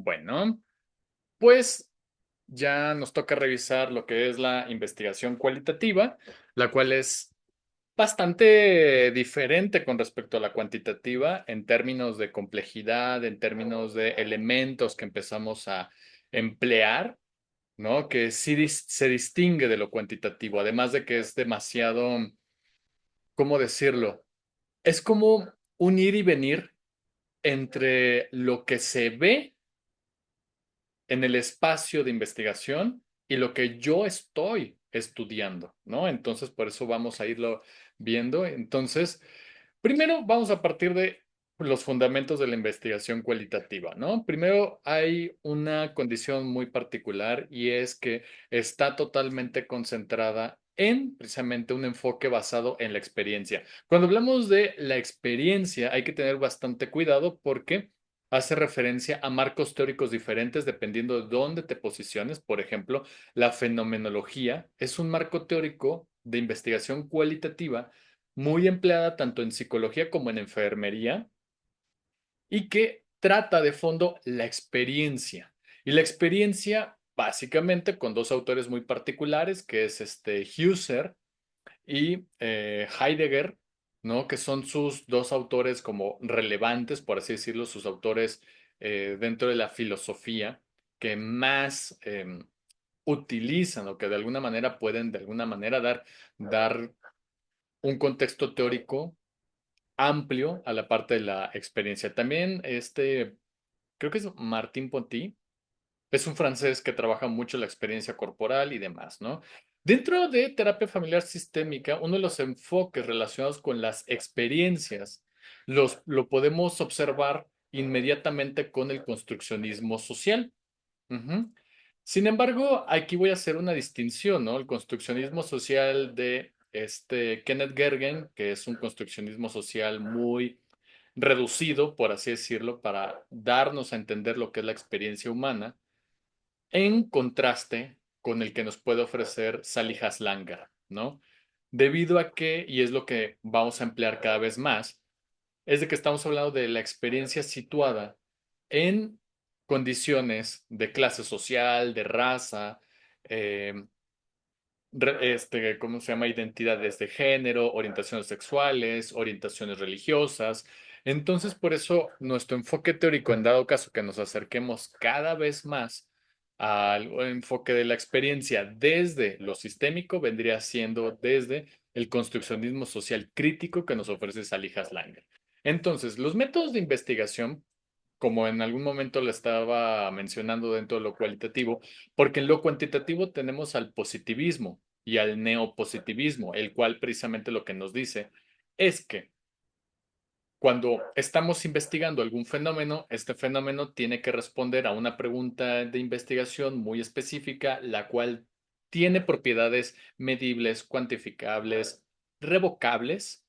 Bueno, pues ya nos toca revisar lo que es la investigación cualitativa, la cual es bastante diferente con respecto a la cuantitativa en términos de complejidad, en términos de elementos que empezamos a emplear, ¿no? Que sí se distingue de lo cuantitativo, además de que es demasiado, ¿cómo decirlo? Es como un ir y venir entre lo que se ve en el espacio de investigación y lo que yo estoy estudiando, ¿no? Entonces, por eso vamos a irlo viendo. Entonces, primero vamos a partir de los fundamentos de la investigación cualitativa, ¿no? Primero hay una condición muy particular y es que está totalmente concentrada en precisamente un enfoque basado en la experiencia. Cuando hablamos de la experiencia, hay que tener bastante cuidado porque hace referencia a marcos teóricos diferentes dependiendo de dónde te posiciones. Por ejemplo, la fenomenología es un marco teórico de investigación cualitativa muy empleada tanto en psicología como en enfermería y que trata de fondo la experiencia. Y la experiencia básicamente con dos autores muy particulares, que es Husserl y Heidegger, ¿no? Que son sus dos autores como relevantes, por así decirlo, sus autores dentro de la filosofía que más utilizan o que de alguna manera pueden de alguna manera dar un contexto teórico amplio a la parte de la experiencia. También creo que es Martín Ponty, es un francés que trabaja mucho la experiencia corporal y demás, ¿no? Dentro de terapia familiar sistémica, uno de los enfoques relacionados con las experiencias lo podemos observar inmediatamente con el construccionismo social. Ujú. Sin embargo, aquí voy a hacer una distinción, ¿no? El construccionismo social de Kenneth Gergen, que es un construccionismo social muy reducido, por así decirlo, para darnos a entender lo que es la experiencia humana en contraste con el que nos puede ofrecer Sally Haslanger, ¿no? Debido a que, y es lo que vamos a emplear cada vez más, es de que estamos hablando de la experiencia situada en condiciones de clase social, de raza, eh, ¿cómo se llama? Identidades de género, orientaciones sexuales, orientaciones religiosas. Entonces, por eso nuestro enfoque teórico, en dado caso que nos acerquemos cada vez más al enfoque de la experiencia desde lo sistémico, vendría siendo desde el construccionismo social crítico que nos ofrece Sally Haslanger. Entonces, los métodos de investigación, como en algún momento le estaba mencionando dentro de lo cualitativo, porque en lo cuantitativo tenemos al positivismo y al neopositivismo, el cual precisamente lo que nos dice es que cuando estamos investigando algún fenómeno, este fenómeno tiene que responder a una pregunta de investigación muy específica, la cual tiene propiedades medibles, cuantificables, revocables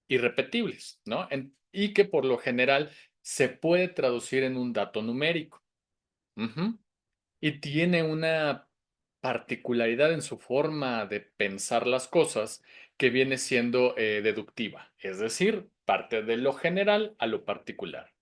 y repetibles, ¿no? Y que por lo general se puede traducir en un dato numérico. Ujú. Y tiene una particularidad en su forma de pensar las cosas que viene siendo deductiva, es decir, parte de lo general a lo particular.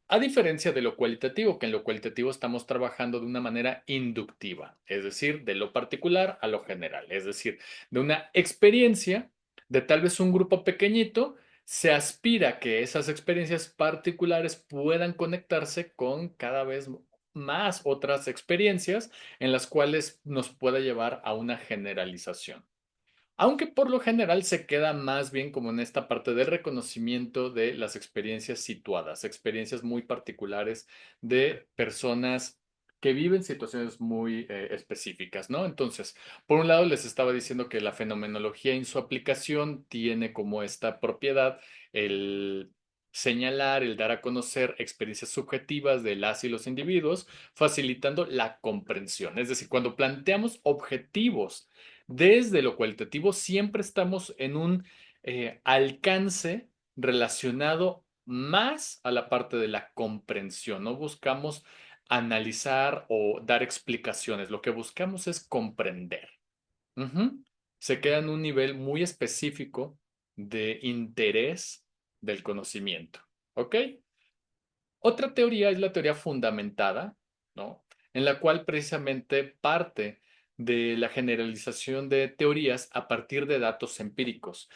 A diferencia de lo cualitativo, que en lo cualitativo estamos trabajando de una manera inductiva, es decir, de lo particular a lo general, es decir, de una experiencia de tal vez un grupo pequeñito, se aspira a que esas experiencias particulares puedan conectarse con cada vez más otras experiencias en las cuales nos pueda llevar a una generalización. Aunque por lo general se queda más bien como en esta parte del reconocimiento de las experiencias situadas, experiencias muy particulares de personas que viven situaciones muy específicas, ¿no? Entonces, por un lado les estaba diciendo que la fenomenología en su aplicación tiene como esta propiedad el señalar, el dar a conocer experiencias subjetivas de las y los individuos, facilitando la comprensión. Es decir, cuando planteamos objetivos, desde lo cualitativo siempre estamos en un alcance relacionado más a la parte de la comprensión. No buscamos analizar o dar explicaciones. Lo que buscamos es comprender. Ujú. Se queda en un nivel muy específico de interés del conocimiento. ¿Ok? Otra teoría es la teoría fundamentada, ¿no? En la cual precisamente parte de la generalización de teorías a partir de datos empíricos.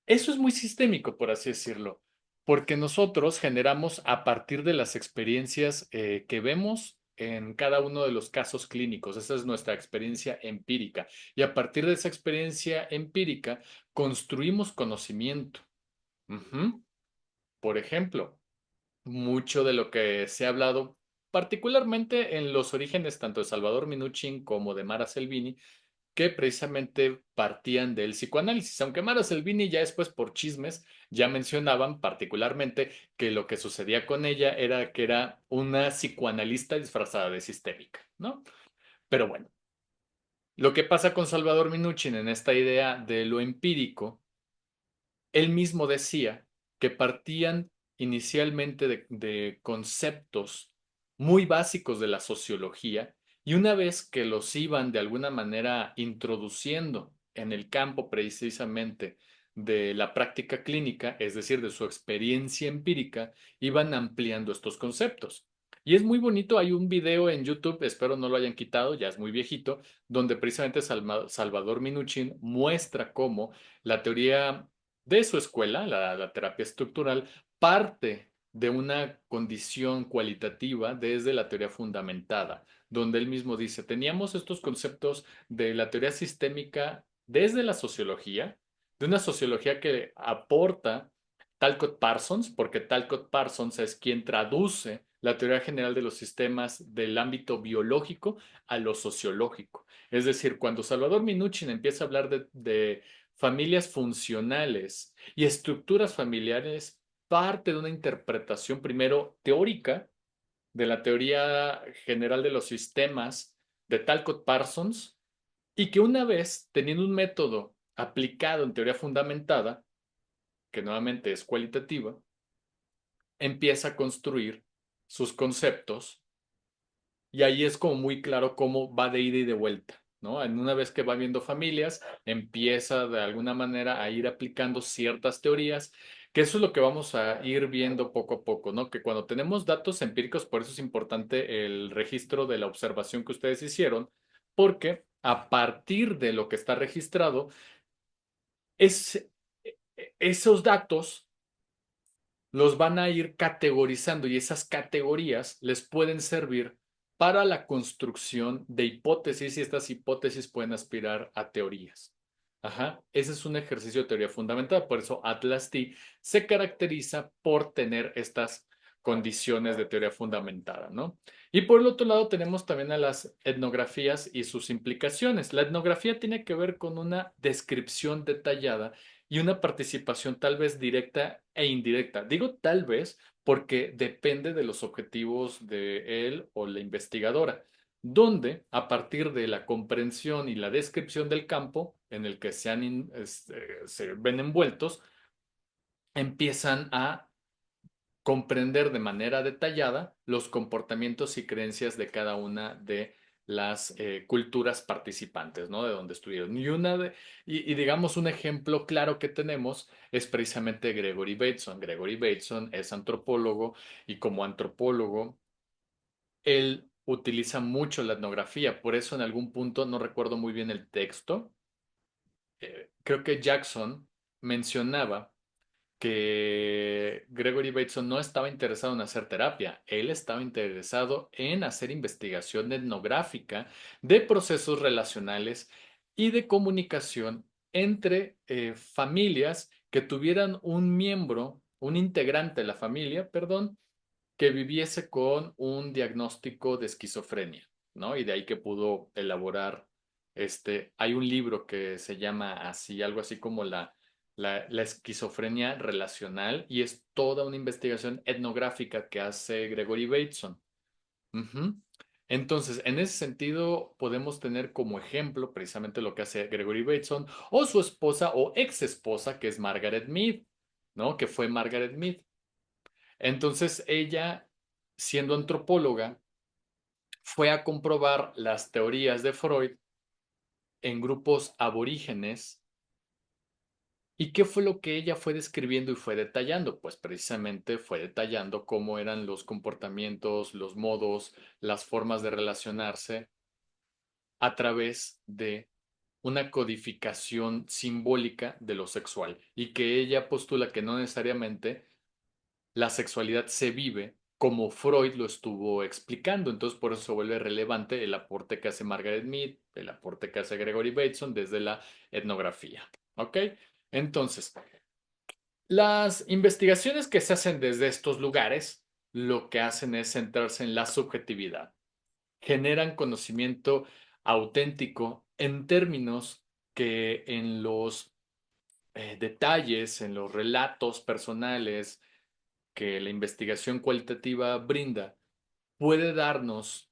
Eso es muy sistémico, por así decirlo, porque nosotros generamos a partir de las experiencias que vemos en cada uno de los casos clínicos. Esa es nuestra experiencia empírica. Y a partir de esa experiencia empírica, construimos conocimiento. Ujú. Por ejemplo, mucho de lo que se ha hablado, particularmente en los orígenes tanto de Salvador Minuchin como de Mara Selvini, que precisamente partían del psicoanálisis, aunque Mara Selvini ya después por chismes ya mencionaban particularmente que lo que sucedía con ella era que era una psicoanalista disfrazada de sistémica, ¿no? Pero bueno, lo que pasa con Salvador Minuchin en esta idea de lo empírico, él mismo decía que partían inicialmente de conceptos muy básicos de la sociología y una vez que los iban de alguna manera introduciendo en el campo precisamente de la práctica clínica, es decir, de su experiencia empírica, iban ampliando estos conceptos. Y es muy bonito, hay un video en YouTube, espero no lo hayan quitado, ya es muy viejito, donde precisamente Salvador Minuchin muestra cómo la teoría de su escuela, la terapia estructural, parte de una condición cualitativa desde la teoría fundamentada, donde él mismo dice, teníamos estos conceptos de la teoría sistémica desde la sociología, de una sociología que aporta Talcott Parsons, porque Talcott Parsons es quien traduce la teoría general de los sistemas del ámbito biológico a lo sociológico. Es decir, cuando Salvador Minuchin empieza a hablar de familias funcionales y estructuras familiares, parte de una interpretación primero teórica de la teoría general de los sistemas de Talcott Parsons y que una vez teniendo un método aplicado en teoría fundamentada, que nuevamente es cualitativa, empieza a construir sus conceptos y ahí es como muy claro cómo va de ida y de vuelta, ¿no? En una vez que va viendo familias, empieza de alguna manera a ir aplicando ciertas teorías, que eso es lo que vamos a ir viendo poco a poco, ¿no? Que cuando tenemos datos empíricos, por eso es importante el registro de la observación que ustedes hicieron, porque a partir de lo que está registrado, es, esos datos los van a ir categorizando y esas categorías les pueden servir para la construcción de hipótesis y estas hipótesis pueden aspirar a teorías. Ajá, ese es un ejercicio de teoría fundamental, por eso Atlas T se caracteriza por tener estas condiciones de teoría fundamentada, ¿no? Y por el otro lado tenemos también a las etnografías y sus implicaciones. La etnografía tiene que ver con una descripción detallada y una participación tal vez directa e indirecta. Digo tal vez porque depende de los objetivos de él o la investigadora, donde a partir de la comprensión y la descripción del campo en el que se ven envueltos, empiezan a comprender de manera detallada los comportamientos y creencias de cada una de las culturas participantes, ¿no? De donde estuvieron. Y digamos un ejemplo claro que tenemos es precisamente Gregory Bateson. Gregory Bateson es antropólogo y como antropólogo él utiliza mucho la etnografía, por eso en algún punto, no recuerdo muy bien el texto, creo que Jackson mencionaba que Gregory Bateson no estaba interesado en hacer terapia, él estaba interesado en hacer investigación etnográfica de procesos relacionales y de comunicación entre familias que tuvieran un miembro, un integrante de la familia, perdón, que viviese con un diagnóstico de esquizofrenia, ¿no? Y de ahí que pudo elaborar, hay un libro que se llama así, algo así como la esquizofrenia relacional y es toda una investigación etnográfica que hace Gregory Bateson. Ujú. Entonces, en ese sentido, podemos tener como ejemplo precisamente lo que hace Gregory Bateson o su esposa o ex esposa, que es Margaret Mead, ¿no? Que fue Margaret Mead. Entonces ella, siendo antropóloga, fue a comprobar las teorías de Freud en grupos aborígenes ¿Y qué fue lo que ella fue describiendo y fue detallando? Pues precisamente fue detallando cómo eran los comportamientos, los modos, las formas de relacionarse a través de una codificación simbólica de lo sexual y que ella postula que no necesariamente la sexualidad se vive como Freud lo estuvo explicando. Entonces, por eso se vuelve relevante el aporte que hace Margaret Mead, el aporte que hace Gregory Bateson desde la etnografía. ¿Ok? Entonces, las investigaciones que se hacen desde estos lugares lo que hacen es centrarse en la subjetividad. Generan conocimiento auténtico en términos que en los detalles, en los relatos personales que la investigación cualitativa brinda, puede darnos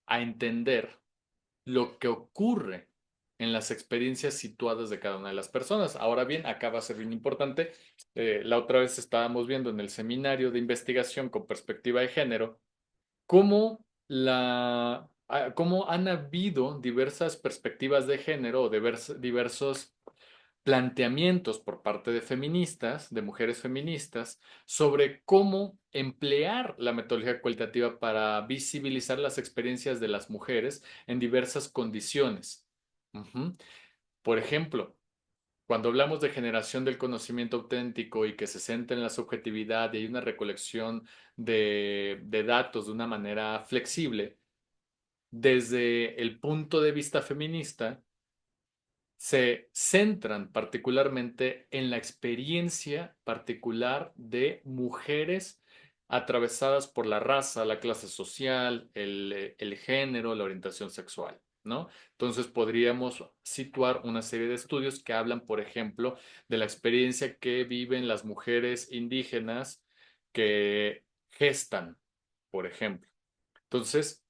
a entender lo que ocurre en las experiencias situadas de cada una de las personas. Ahora bien, acá va a ser bien importante. La otra vez estábamos viendo en el seminario de investigación con perspectiva de género cómo cómo han habido diversas perspectivas de género o diversos planteamientos por parte de feministas, de mujeres feministas, sobre cómo emplear la metodología cualitativa para visibilizar las experiencias de las mujeres en diversas condiciones. Ujú. Por ejemplo, cuando hablamos de generación del conocimiento auténtico y que se centra en la subjetividad y hay una recolección de datos de una manera flexible, desde el punto de vista feminista, se centran particularmente en la experiencia particular de mujeres atravesadas por la raza, la clase social, el género, la orientación sexual, ¿no? Entonces podríamos situar una serie de estudios que hablan, por ejemplo, de la experiencia que viven las mujeres indígenas que gestan, por ejemplo. Entonces,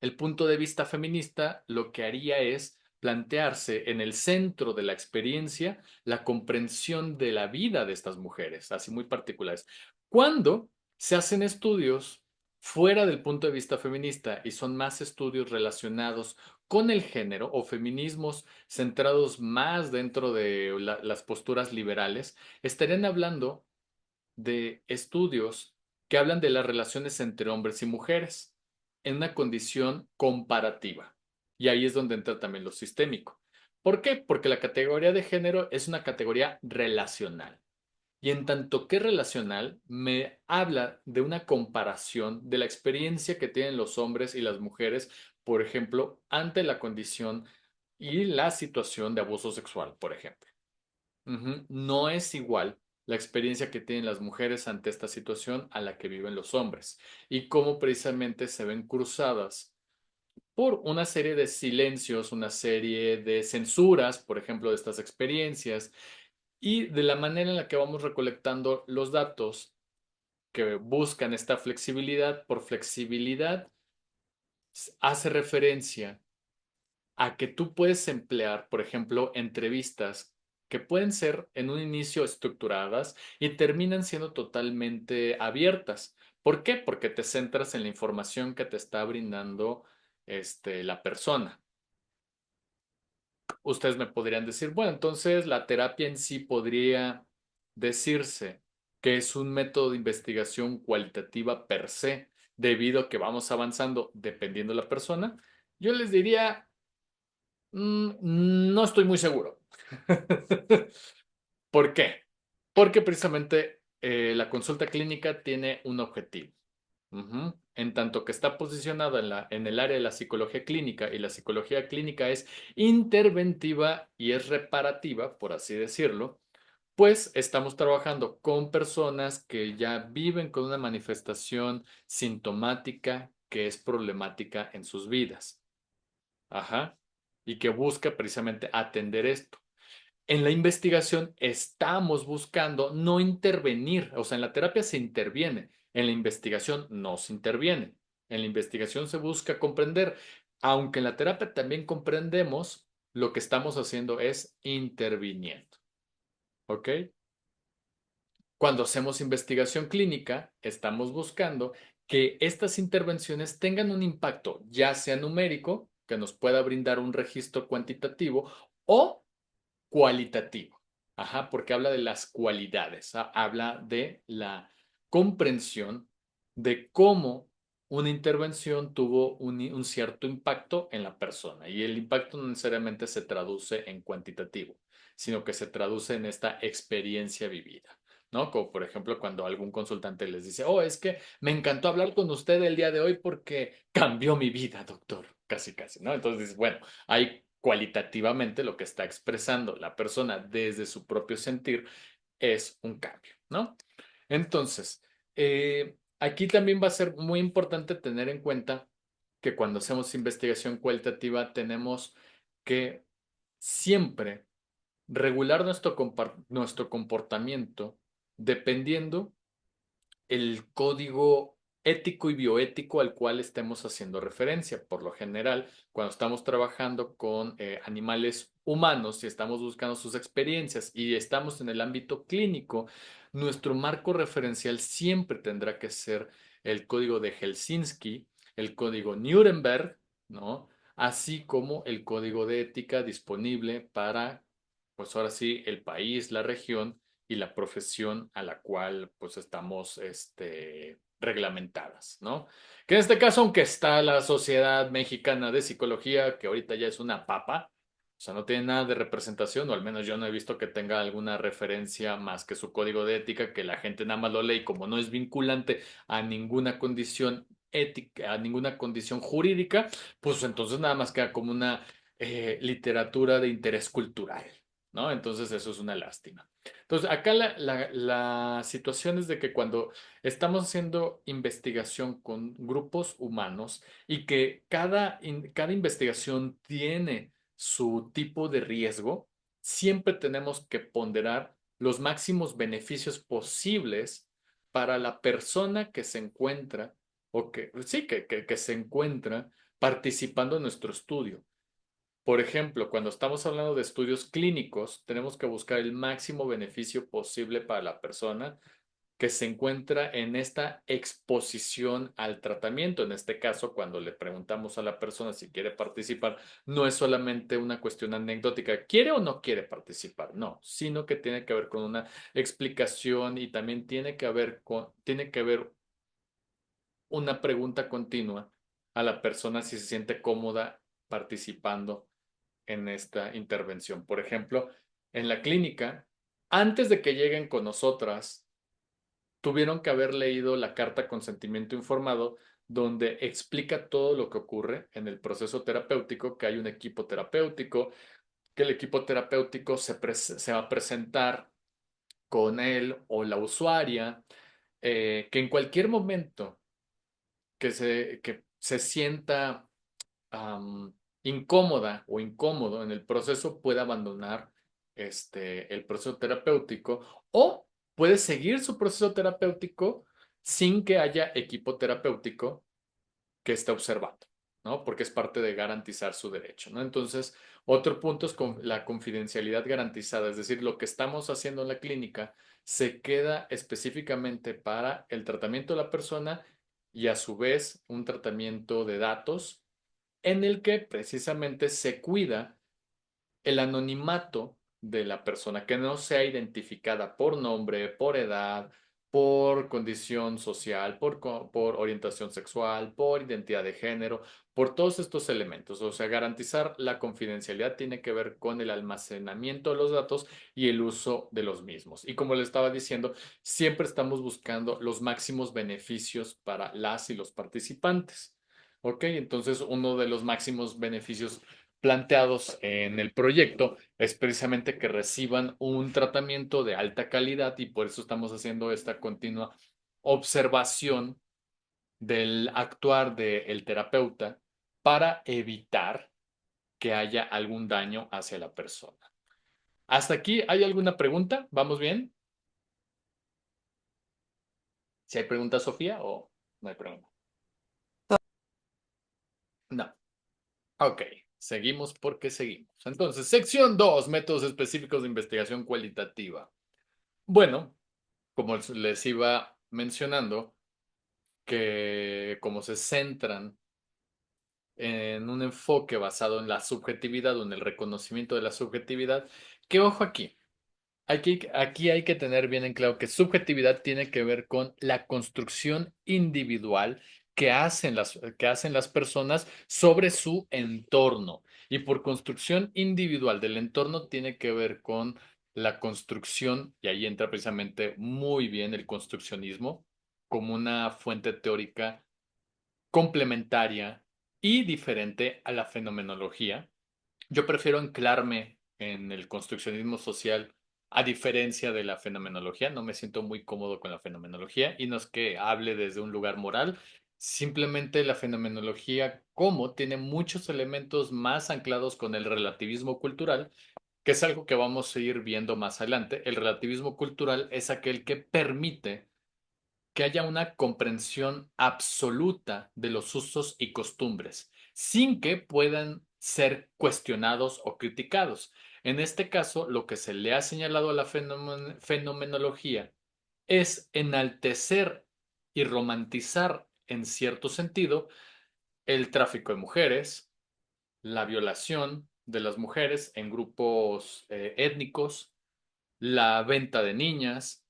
el punto de vista feminista lo que haría es plantearse en el centro de la experiencia la comprensión de la vida de estas mujeres, así muy particulares. Cuando se hacen estudios fuera del punto de vista feminista y son más estudios relacionados con el género o feminismos centrados más dentro de las posturas liberales, estarían hablando de estudios que hablan de las relaciones entre hombres y mujeres en una condición comparativa. Y ahí es donde entra también lo sistémico. ¿Por qué? Porque la categoría de género es una categoría relacional. Y en tanto que relacional, me habla de una comparación de la experiencia que tienen los hombres y las mujeres, por ejemplo, ante la condición y la situación de abuso sexual, por ejemplo. Ujú. No es igual la experiencia que tienen las mujeres ante esta situación a la que viven los hombres y cómo precisamente se ven cruzadas por una serie de silencios, una serie de censuras, por ejemplo, de estas experiencias y de la manera en la que vamos recolectando los datos que buscan esta flexibilidad. Por flexibilidad hace referencia a que tú puedes emplear, por ejemplo, entrevistas que pueden ser en un inicio estructuradas y terminan siendo totalmente abiertas. ¿Por qué? Porque te centras en la información que te está brindando la persona. Ustedes me podrían decir, bueno, entonces la terapia en sí podría decirse que es un método de investigación cualitativa per se, debido a que vamos avanzando dependiendo de la persona. Yo les diría, no estoy muy seguro. ¿Por qué? Porque precisamente la consulta clínica tiene un objetivo. Ujú. En tanto que está posicionada en el área de la psicología clínica y la psicología clínica es interventiva y es reparativa, por así decirlo, pues estamos trabajando con personas que ya viven con una manifestación sintomática que es problemática en sus vidas. Ajá. Y que busca precisamente atender esto. En la investigación estamos buscando no intervenir, o sea, en la terapia se interviene, en la investigación no se interviene. En la investigación se busca comprender, aunque en la terapia también comprendemos, lo que estamos haciendo es interviniendo, ¿ok? Cuando hacemos investigación clínica, estamos buscando que estas intervenciones tengan un impacto, ya sea numérico, que nos pueda brindar un registro cuantitativo, o cualitativo. Ajá, porque habla de las cualidades, habla de la comprensión de cómo una intervención tuvo un cierto impacto en la persona. Y el impacto no necesariamente se traduce en cuantitativo, sino que se traduce en esta experiencia vivida, ¿no? Como por ejemplo cuando algún consultante les dice, oh, es que me encantó hablar con usted el día de hoy porque cambió mi vida, doctor. Casi, casi, ¿no? Entonces, bueno, hay cualitativamente lo que está expresando la persona desde su propio sentir es un cambio, ¿no? Entonces, aquí también va a ser muy importante tener en cuenta que cuando hacemos investigación cualitativa tenemos que siempre regular nuestro comportamiento dependiendo el código ético y bioético al cual estemos haciendo referencia. Por lo general, cuando estamos trabajando con animales humanos y estamos buscando sus experiencias y estamos en el ámbito clínico, nuestro marco referencial siempre tendrá que ser el código de Helsinki, el código Nuremberg, ¿no? Así como el código de ética disponible para, pues ahora sí, el país, la región y la profesión a la cual pues estamos reglamentadas, ¿no? Que en este caso, aunque está la Sociedad Mexicana de Psicología, que ahorita ya es una papa, o sea, no tiene nada de representación, o al menos yo no he visto que tenga alguna referencia más que su código de ética, que la gente nada más lo lee y como no es vinculante a ninguna condición ética, a ninguna condición jurídica, pues entonces nada más queda como una literatura de interés cultural, ¿no? Entonces eso es una lástima. Entonces, acá la situación es de que cuando estamos haciendo investigación con grupos humanos y que cada investigación tiene su tipo de riesgo, siempre tenemos que ponderar los máximos beneficios posibles para la persona que se encuentra o que, sí, que se encuentra participando en nuestro estudio. Por ejemplo, cuando estamos hablando de estudios clínicos, tenemos que buscar el máximo beneficio posible para la persona que se encuentra en esta exposición al tratamiento. En este caso, cuando le preguntamos a la persona si quiere participar, no es solamente una cuestión anecdótica, ¿quiere o no quiere participar? No, sino que tiene que ver con una explicación y también tiene que haber una pregunta continua a la persona si se siente cómoda participando en esta intervención. Por ejemplo, en la clínica, antes de que lleguen con nosotras, tuvieron que haber leído la carta consentimiento informado donde explica todo lo que ocurre en el proceso terapéutico, que hay un equipo terapéutico, que el equipo terapéutico se va a presentar con él o la usuaria, que en cualquier momento que se sienta incómoda o incómodo en el proceso puede abandonar el proceso terapéutico o puede seguir su proceso terapéutico sin que haya equipo terapéutico que esté observando, ¿no? Porque es parte de garantizar su derecho, ¿no? Entonces, otro punto es con la confidencialidad garantizada, es decir, lo que estamos haciendo en la clínica se queda específicamente para el tratamiento de la persona y a su vez un tratamiento de datos en el que precisamente se cuida el anonimato de la persona, que no sea identificada por nombre, por edad, por condición social, por orientación sexual, por identidad de género, por todos estos elementos. O sea, garantizar la confidencialidad tiene que ver con el almacenamiento de los datos y el uso de los mismos. Y como le estaba diciendo, siempre estamos buscando los máximos beneficios para las y los participantes. Ok, entonces uno de los máximos beneficios planteados en el proyecto es precisamente que reciban un tratamiento de alta calidad y por eso estamos haciendo esta continua observación del actuar del terapeuta para evitar que haya algún daño hacia la persona. ¿Hasta aquí hay alguna pregunta? ¿Vamos bien? ¿Si hay pregunta, Sofía, o no hay pregunta? No. Ok, seguimos porque seguimos. Entonces, sección 2, métodos específicos de investigación cualitativa. Bueno, como les iba mencionando, que como se centran en un enfoque basado en la subjetividad o en el reconocimiento de la subjetividad, que ojo aquí, Aquí hay que tener bien en claro que subjetividad tiene que ver con la construcción individual que hacen las personas sobre su entorno. Y por construcción individual del entorno tiene que ver con la construcción, y ahí entra precisamente muy bien el construccionismo como una fuente teórica complementaria y diferente a la fenomenología. Yo prefiero anclarme en el construccionismo social a diferencia de la fenomenología. No me siento muy cómodo con la fenomenología y no es que hable desde un lugar moral. Simplemente la fenomenología, como tiene muchos elementos más anclados con el relativismo cultural, que es algo que vamos a ir viendo más adelante. El relativismo cultural es aquel que permite que haya una comprensión absoluta de los usos y costumbres, sin que puedan ser cuestionados o criticados. En este caso, lo que se le ha señalado a la fenomenología es enaltecer y romantizar, en cierto sentido, el tráfico de mujeres, la violación de las mujeres en grupos étnicos, la venta de niñas,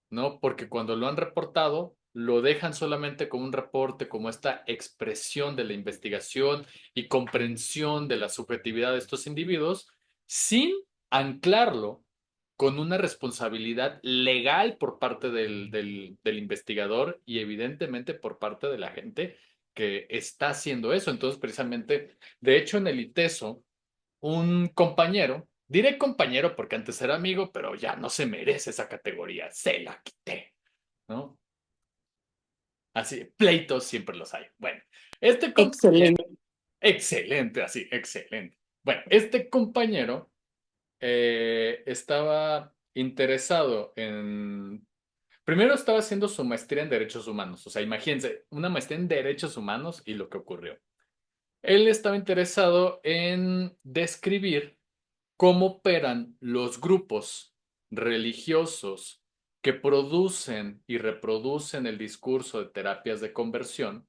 ¿no? Porque cuando lo han reportado, lo dejan solamente como un reporte, como esta expresión de la investigación y comprensión de la subjetividad de estos individuos, sin anclarlo con una responsabilidad legal por parte del investigador y evidentemente por parte de la gente que está haciendo eso. Entonces, precisamente, de hecho, en el ITESO, un compañero, diré compañero porque antes era amigo, pero ya no se merece esa categoría, se la quité, ¿no? Así, pleitos siempre los hay. Bueno, este compañero, Excelente. excelente, así, excelente. Bueno, este compañero estaba interesado en... Primero estaba haciendo su maestría en derechos humanos, o sea, imagínense, una maestría en derechos humanos y lo que ocurrió. Él estaba interesado en describir cómo operan los grupos religiosos que producen y reproducen el discurso de terapias de conversión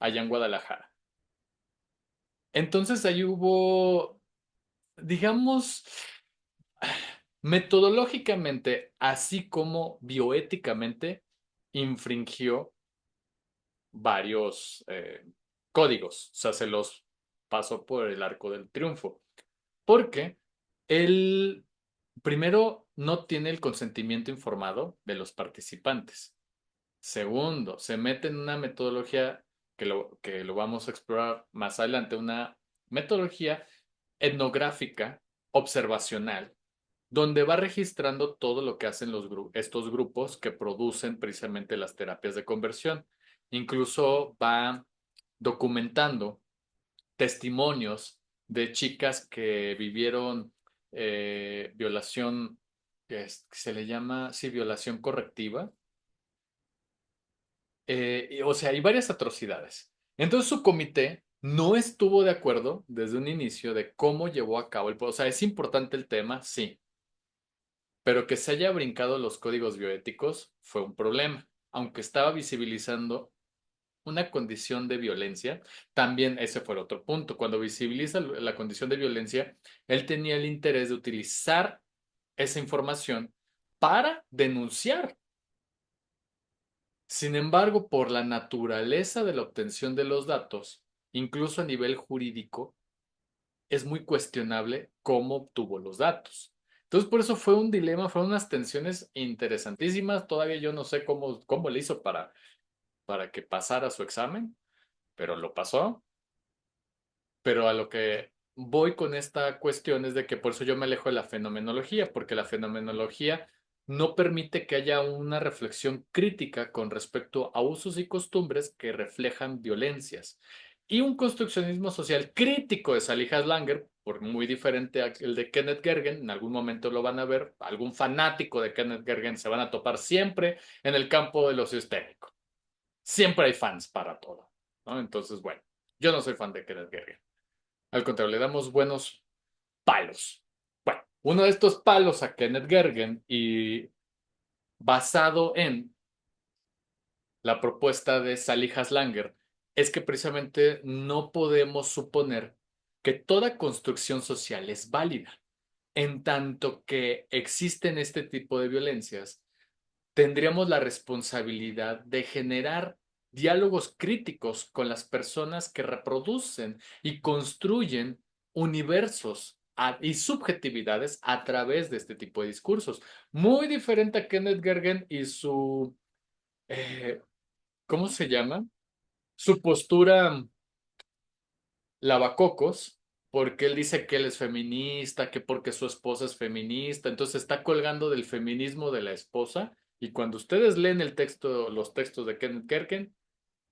allá en Guadalajara. Entonces ahí hubo, digamos, metodológicamente, así como bioéticamente, infringió varios códigos, o sea, se los pasó por el arco del triunfo. Porque él, primero, no tiene el consentimiento informado de los participantes. Segundo, se mete en una metodología que lo vamos a explorar más adelante, una metodología etnográfica, observacional, donde va registrando todo lo que hacen estos grupos que producen precisamente las terapias de conversión. Incluso va documentando testimonios de chicas que vivieron violación, que se le llama, sí, violación correctiva. O sea, hay varias atrocidades. Entonces su comité no estuvo de acuerdo desde un inicio de cómo llevó a cabo O sea, es importante el tema, sí, pero que se haya brincado los códigos bioéticos fue un problema, aunque estaba visibilizando una condición de violencia, también ese fue el otro punto. Cuando visibiliza la condición de violencia, él tenía el interés de utilizar esa información para denunciar. Sin embargo, por la naturaleza de la obtención de los datos, incluso a nivel jurídico, es muy cuestionable cómo obtuvo los datos. Entonces, por eso fue un dilema, fueron unas tensiones interesantísimas. Todavía yo no sé cómo le hizo para que pasara su examen, pero lo pasó. Pero a lo que voy con esta cuestión es de que por eso yo me alejo de la fenomenología, porque la fenomenología no permite que haya una reflexión crítica con respecto a usos y costumbres que reflejan violencias. Y un construccionismo social crítico de Sally Langer, por muy diferente al de Kenneth Gergen, en algún momento lo van a ver, algún fanático de Kenneth Gergen se van a topar siempre en el campo de lo sistémico. Siempre hay fans para todo, ¿no? Entonces, bueno, yo no soy fan de Kenneth Gergen. Al contrario, le damos buenos palos. Bueno, uno de estos palos a Kenneth Gergen y basado en la propuesta de Sally Haslanger es que precisamente no podemos suponer que toda construcción social es válida. En tanto que existen este tipo de violencias, tendríamos la responsabilidad de generar diálogos críticos con las personas que reproducen y construyen universos y subjetividades a través de este tipo de discursos. Muy diferente a Kenneth Gergen y su, eh, ¿cómo se llama? Su postura lavacocos, porque él dice que él es feminista, que porque su esposa es feminista, entonces está colgando del feminismo de la esposa. Y cuando ustedes leen el texto, los textos de Kenneth Kerken,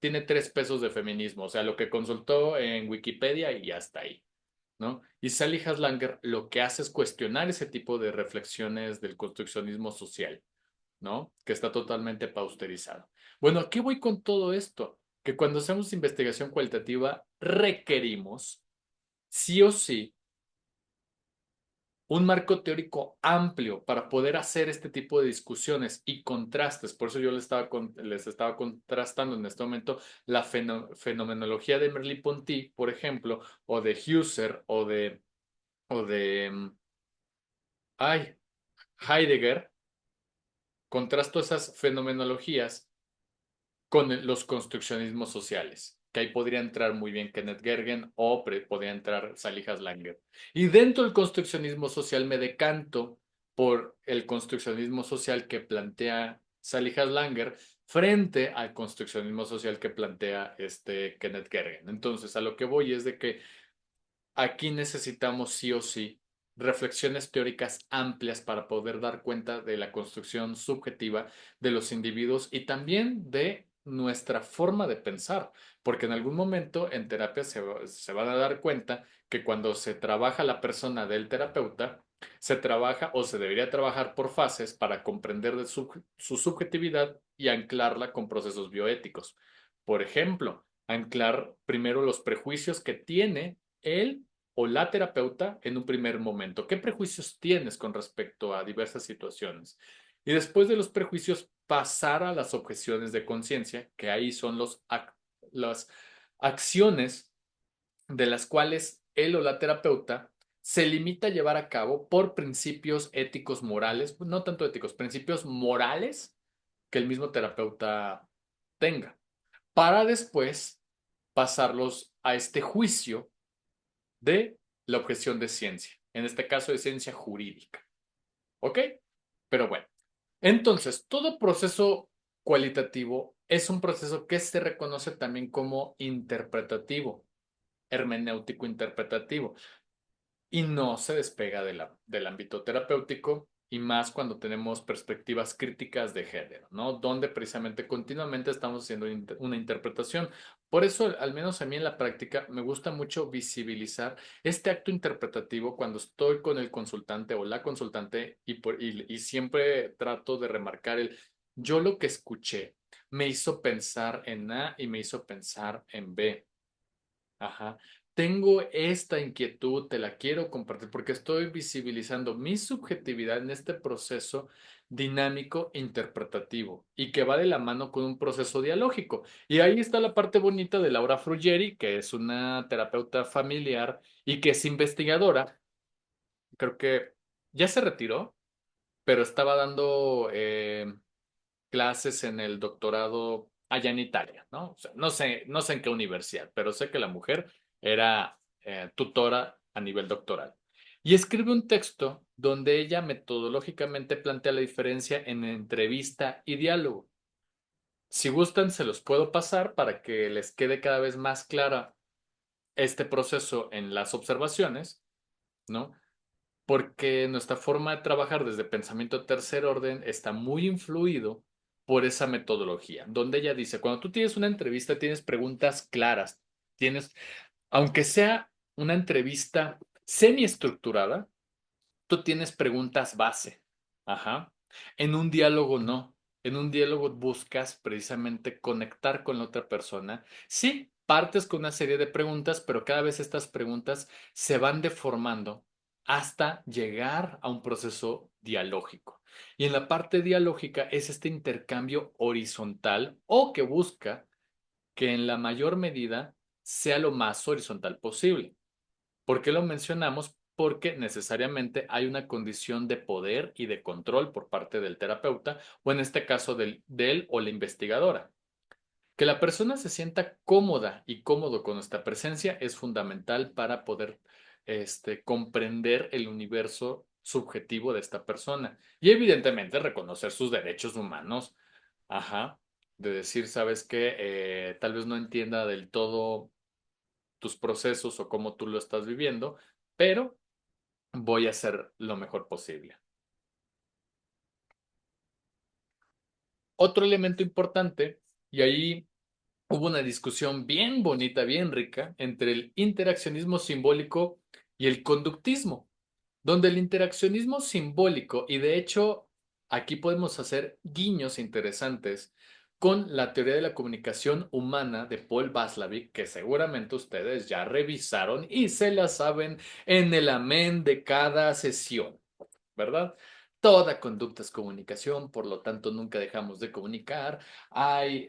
tiene 3 pesos de feminismo, o sea, lo que consultó en Wikipedia y hasta ahí, ¿no? Y Sally Haslanger lo que hace es cuestionar ese tipo de reflexiones del construccionismo social, ¿no? Que está totalmente pausterizado. Bueno, ¿a qué voy con todo esto? Que cuando hacemos investigación cualitativa requerimos sí o sí un marco teórico amplio para poder hacer este tipo de discusiones y contrastes. Por eso yo les estaba contrastando en este momento la fenomenología de Merleau-Ponty, por ejemplo, o de Husserl, o de ay, Heidegger. Contrasto esas fenomenologías con los construccionismos sociales, que ahí podría entrar muy bien Kenneth Gergen o podría entrar Sally Haslanger. Y dentro del construccionismo social me decanto por el construccionismo social que plantea Sally Haslanger frente al construccionismo social que plantea Kenneth Gergen. Entonces, a lo que voy es de que aquí necesitamos sí o sí reflexiones teóricas amplias para poder dar cuenta de la construcción subjetiva de los individuos y también de nuestra forma de pensar, porque en algún momento en terapia se van a dar cuenta que cuando se trabaja la persona del terapeuta, se trabaja o se debería trabajar por fases para comprender de su subjetividad y anclarla con procesos bioéticos. Por ejemplo, anclar primero los prejuicios que tiene él o la terapeuta en un primer momento. ¿Qué prejuicios tienes con respecto a diversas situaciones? Y después de los prejuicios, pasar a las objeciones de conciencia, que ahí son las acciones de las cuales él o la terapeuta se limita a llevar a cabo por principios éticos morales, no tanto éticos, principios morales que el mismo terapeuta tenga, para después pasarlos a este juicio de la objeción de ciencia, en este caso de ciencia jurídica. ¿Ok? Pero bueno, entonces, todo proceso cualitativo es un proceso que se reconoce también como interpretativo, hermenéutico interpretativo y no se despega del ámbito terapéutico y más cuando tenemos perspectivas críticas de género, ¿no? Donde precisamente continuamente estamos haciendo una interpretación. Por eso, al menos a mí en la práctica, me gusta mucho visibilizar este acto interpretativo cuando estoy con el consultante o la consultante y siempre trato de remarcar yo lo que escuché me hizo pensar en A y me hizo pensar en B. Ajá. Tengo esta inquietud, te la quiero compartir porque estoy visibilizando mi subjetividad en este proceso dinámico interpretativo y que va de la mano con un proceso dialógico. Y ahí está la parte bonita de Laura Fruggeri, que es una terapeuta familiar y que es investigadora. Creo que ya se retiró, pero estaba dando clases en el doctorado allá en Italia, ¿no? O sea, no sé en qué universidad, pero sé que la mujer era tutora a nivel doctoral. Y escribe un texto donde ella metodológicamente plantea la diferencia en entrevista y diálogo. Si gustan, se los puedo pasar para que les quede cada vez más clara este proceso en las observaciones, ¿no? Porque nuestra forma de trabajar desde pensamiento de tercer orden está muy influido por esa metodología, donde ella dice, cuando tú tienes una entrevista, tienes preguntas claras, aunque sea una entrevista semiestructurada, tú tienes preguntas base. Ajá. En un diálogo no. En un diálogo buscas precisamente conectar con la otra persona. Sí, partes con una serie de preguntas, pero cada vez estas preguntas se van deformando hasta llegar a un proceso dialógico. Y en la parte dialógica es este intercambio horizontal o que busca que en la mayor medida sea lo más horizontal posible. ¿Por qué lo mencionamos? porque necesariamente hay una condición de poder y de control por parte del terapeuta, o en este caso de él o la investigadora. Que la persona se sienta cómoda y cómodo con nuestra presencia es fundamental para poder comprender el universo subjetivo de esta persona. Y evidentemente reconocer sus derechos humanos. Ajá. De decir, sabes que tal vez no entienda del todo tus procesos o cómo tú lo estás viviendo, pero voy a hacer lo mejor posible. Otro elemento importante, y ahí hubo una discusión bien bonita, bien rica, entre el interaccionismo simbólico y el conductismo, donde el interaccionismo simbólico, y de hecho aquí podemos hacer guiños interesantes con la teoría de la comunicación humana de Paul Václavic, que seguramente ustedes ya revisaron y se la saben en el amén de cada sesión. ¿Verdad? Toda conducta es comunicación, por lo tanto nunca dejamos de comunicar. Hay,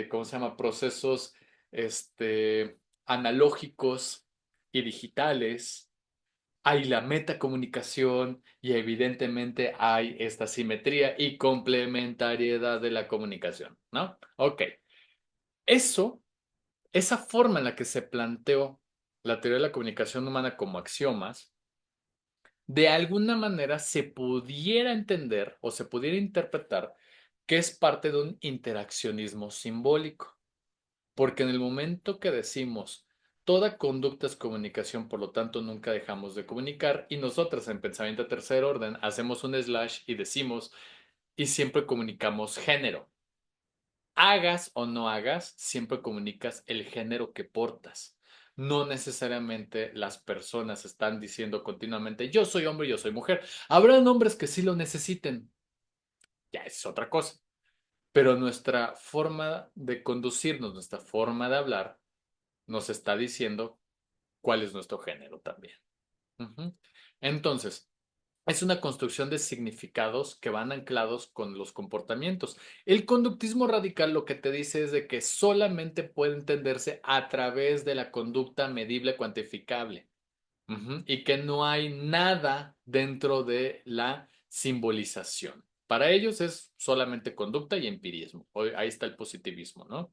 ¿cómo se llama? Procesos, analógicos y digitales. Hay la metacomunicación y evidentemente hay esta simetría y complementariedad de la comunicación, ¿no? Ok. Eso, esa forma en la que se planteó la teoría de la comunicación humana como axiomas, de alguna manera se pudiera entender o se pudiera interpretar que es parte de un interaccionismo simbólico. Porque en el momento que decimos toda conducta es comunicación, por lo tanto nunca dejamos de comunicar, y nosotros en pensamiento de tercer orden hacemos un slash y decimos y siempre comunicamos género. Hagas o no hagas, siempre comunicas el género que portas. No necesariamente las personas están diciendo continuamente, yo soy hombre, yo soy mujer. Habrán hombres que sí lo necesiten, ya es otra cosa. Pero nuestra forma de conducirnos, nuestra forma de hablar, nos está diciendo cuál es nuestro género también. Ujú. Entonces, es una construcción de significados que van anclados con los comportamientos. El conductismo radical lo que te dice es de que solamente puede entenderse a través de la conducta medible cuantificable. Ujú. Y que no hay nada dentro de la simbolización. Para ellos es solamente conducta y empirismo. Ahí está el positivismo, ¿no?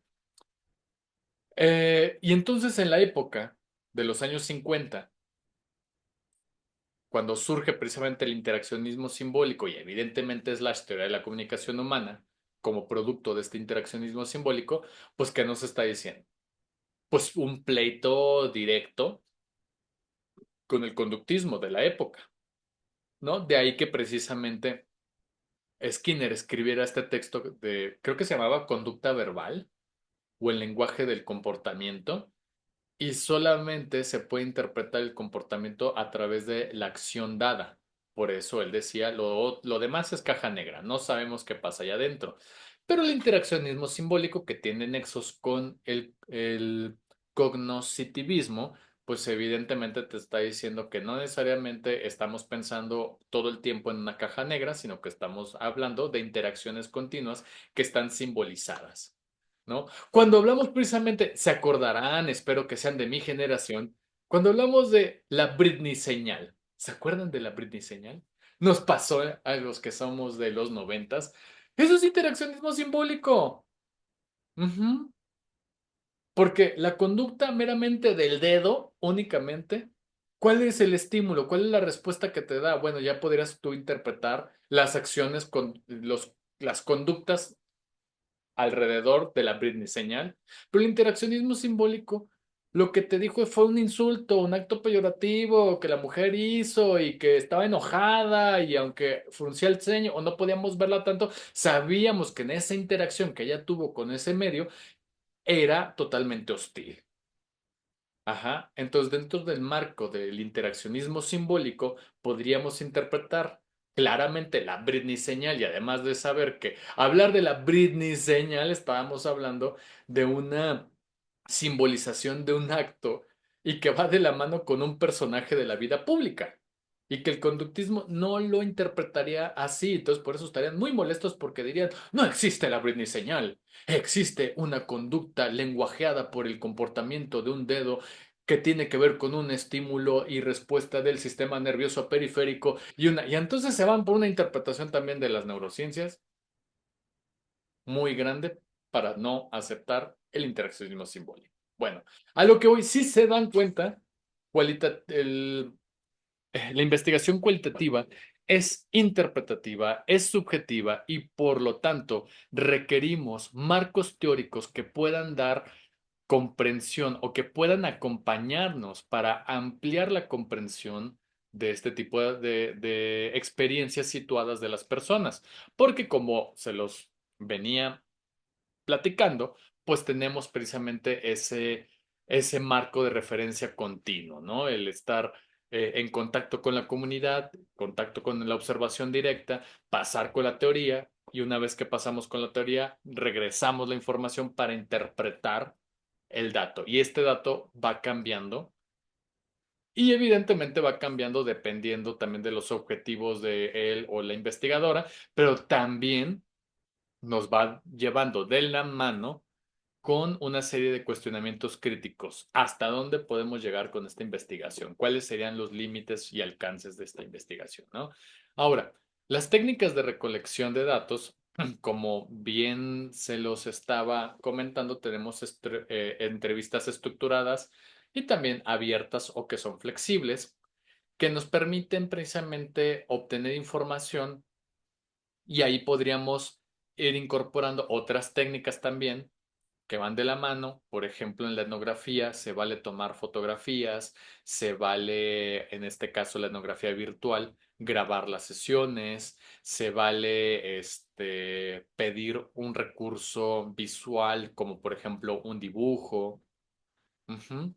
Y entonces en la época de los años 50, cuando surge precisamente el interaccionismo simbólico y evidentemente es la teoría de la comunicación humana como producto de este interaccionismo simbólico, pues ¿qué nos está diciendo? Pues un pleito directo con el conductismo de la época, ¿no? De ahí que precisamente Skinner escribiera este texto de, creo que se llamaba Conducta Verbal o el lenguaje del comportamiento, y solamente se puede interpretar el comportamiento a través de la acción dada. Por eso él decía, lo demás es caja negra, no sabemos qué pasa allá adentro. Pero el interaccionismo simbólico que tiene nexos con el cognoscitivismo, pues evidentemente te está diciendo que no necesariamente estamos pensando todo el tiempo en una caja negra, sino que estamos hablando de interacciones continuas que están simbolizadas, ¿no? Cuando hablamos precisamente, se acordarán, espero que sean de mi generación, cuando hablamos de la Britney señal, ¿se acuerdan de la Britney señal? Nos pasó a los que somos de los noventas. Eso es interaccionismo simbólico. Ujú. Porque la conducta meramente del dedo, únicamente, ¿cuál es el estímulo? ¿Cuál es la respuesta que te da? Bueno, ya podrías tú interpretar las acciones con las conductas alrededor de la Britney señal, pero el interaccionismo simbólico lo que te dijo fue un insulto, un acto peyorativo que la mujer hizo y que estaba enojada y aunque fruncía el ceño o no podíamos verla tanto, sabíamos que en esa interacción que ella tuvo con ese medio era totalmente hostil. Ajá. Entonces, dentro del marco del interaccionismo simbólico, podríamos interpretar claramente la Britney señal y además de saber que hablar de la Britney señal, estábamos hablando de una simbolización de un acto y que va de la mano con un personaje de la vida pública. Y que el conductismo no lo interpretaría así. Entonces, por eso estarían muy molestos porque dirían, no existe la Britney señal. Existe una conducta lenguajeada por el comportamiento de un dedo que tiene que ver con un estímulo y respuesta del sistema nervioso periférico y entonces se van por una interpretación también de las neurociencias muy grande para no aceptar el interaccionismo simbólico. Bueno, a lo que hoy sí se dan cuenta, la investigación cualitativa es interpretativa, es subjetiva y por lo tanto requerimos marcos teóricos que puedan dar comprensión o que puedan acompañarnos para ampliar la comprensión de este tipo de experiencias situadas de las personas. Porque como se los venía platicando, pues tenemos precisamente ese marco de referencia continuo, ¿no? El estar en contacto con la comunidad, contacto con la observación directa, pasar con la teoría y una vez que pasamos con la teoría, regresamos la información para interpretar el dato. Y este dato va cambiando y evidentemente va cambiando dependiendo también de los objetivos de él o la investigadora, pero también nos va llevando de la mano con una serie de cuestionamientos críticos. ¿Hasta dónde podemos llegar con esta investigación? ¿Cuáles serían los límites y alcances de esta investigación, ¿no? Ahora, las técnicas de recolección de datos, como bien se los estaba comentando, tenemos entrevistas estructuradas y también abiertas o que son flexibles, que nos permiten precisamente obtener información y ahí podríamos ir incorporando otras técnicas también que van de la mano. Por ejemplo, en la etnografía se vale tomar fotografías, se vale, en este caso, la etnografía virtual, grabar las sesiones, se vale pedir un recurso visual, como por ejemplo un dibujo. Ujú.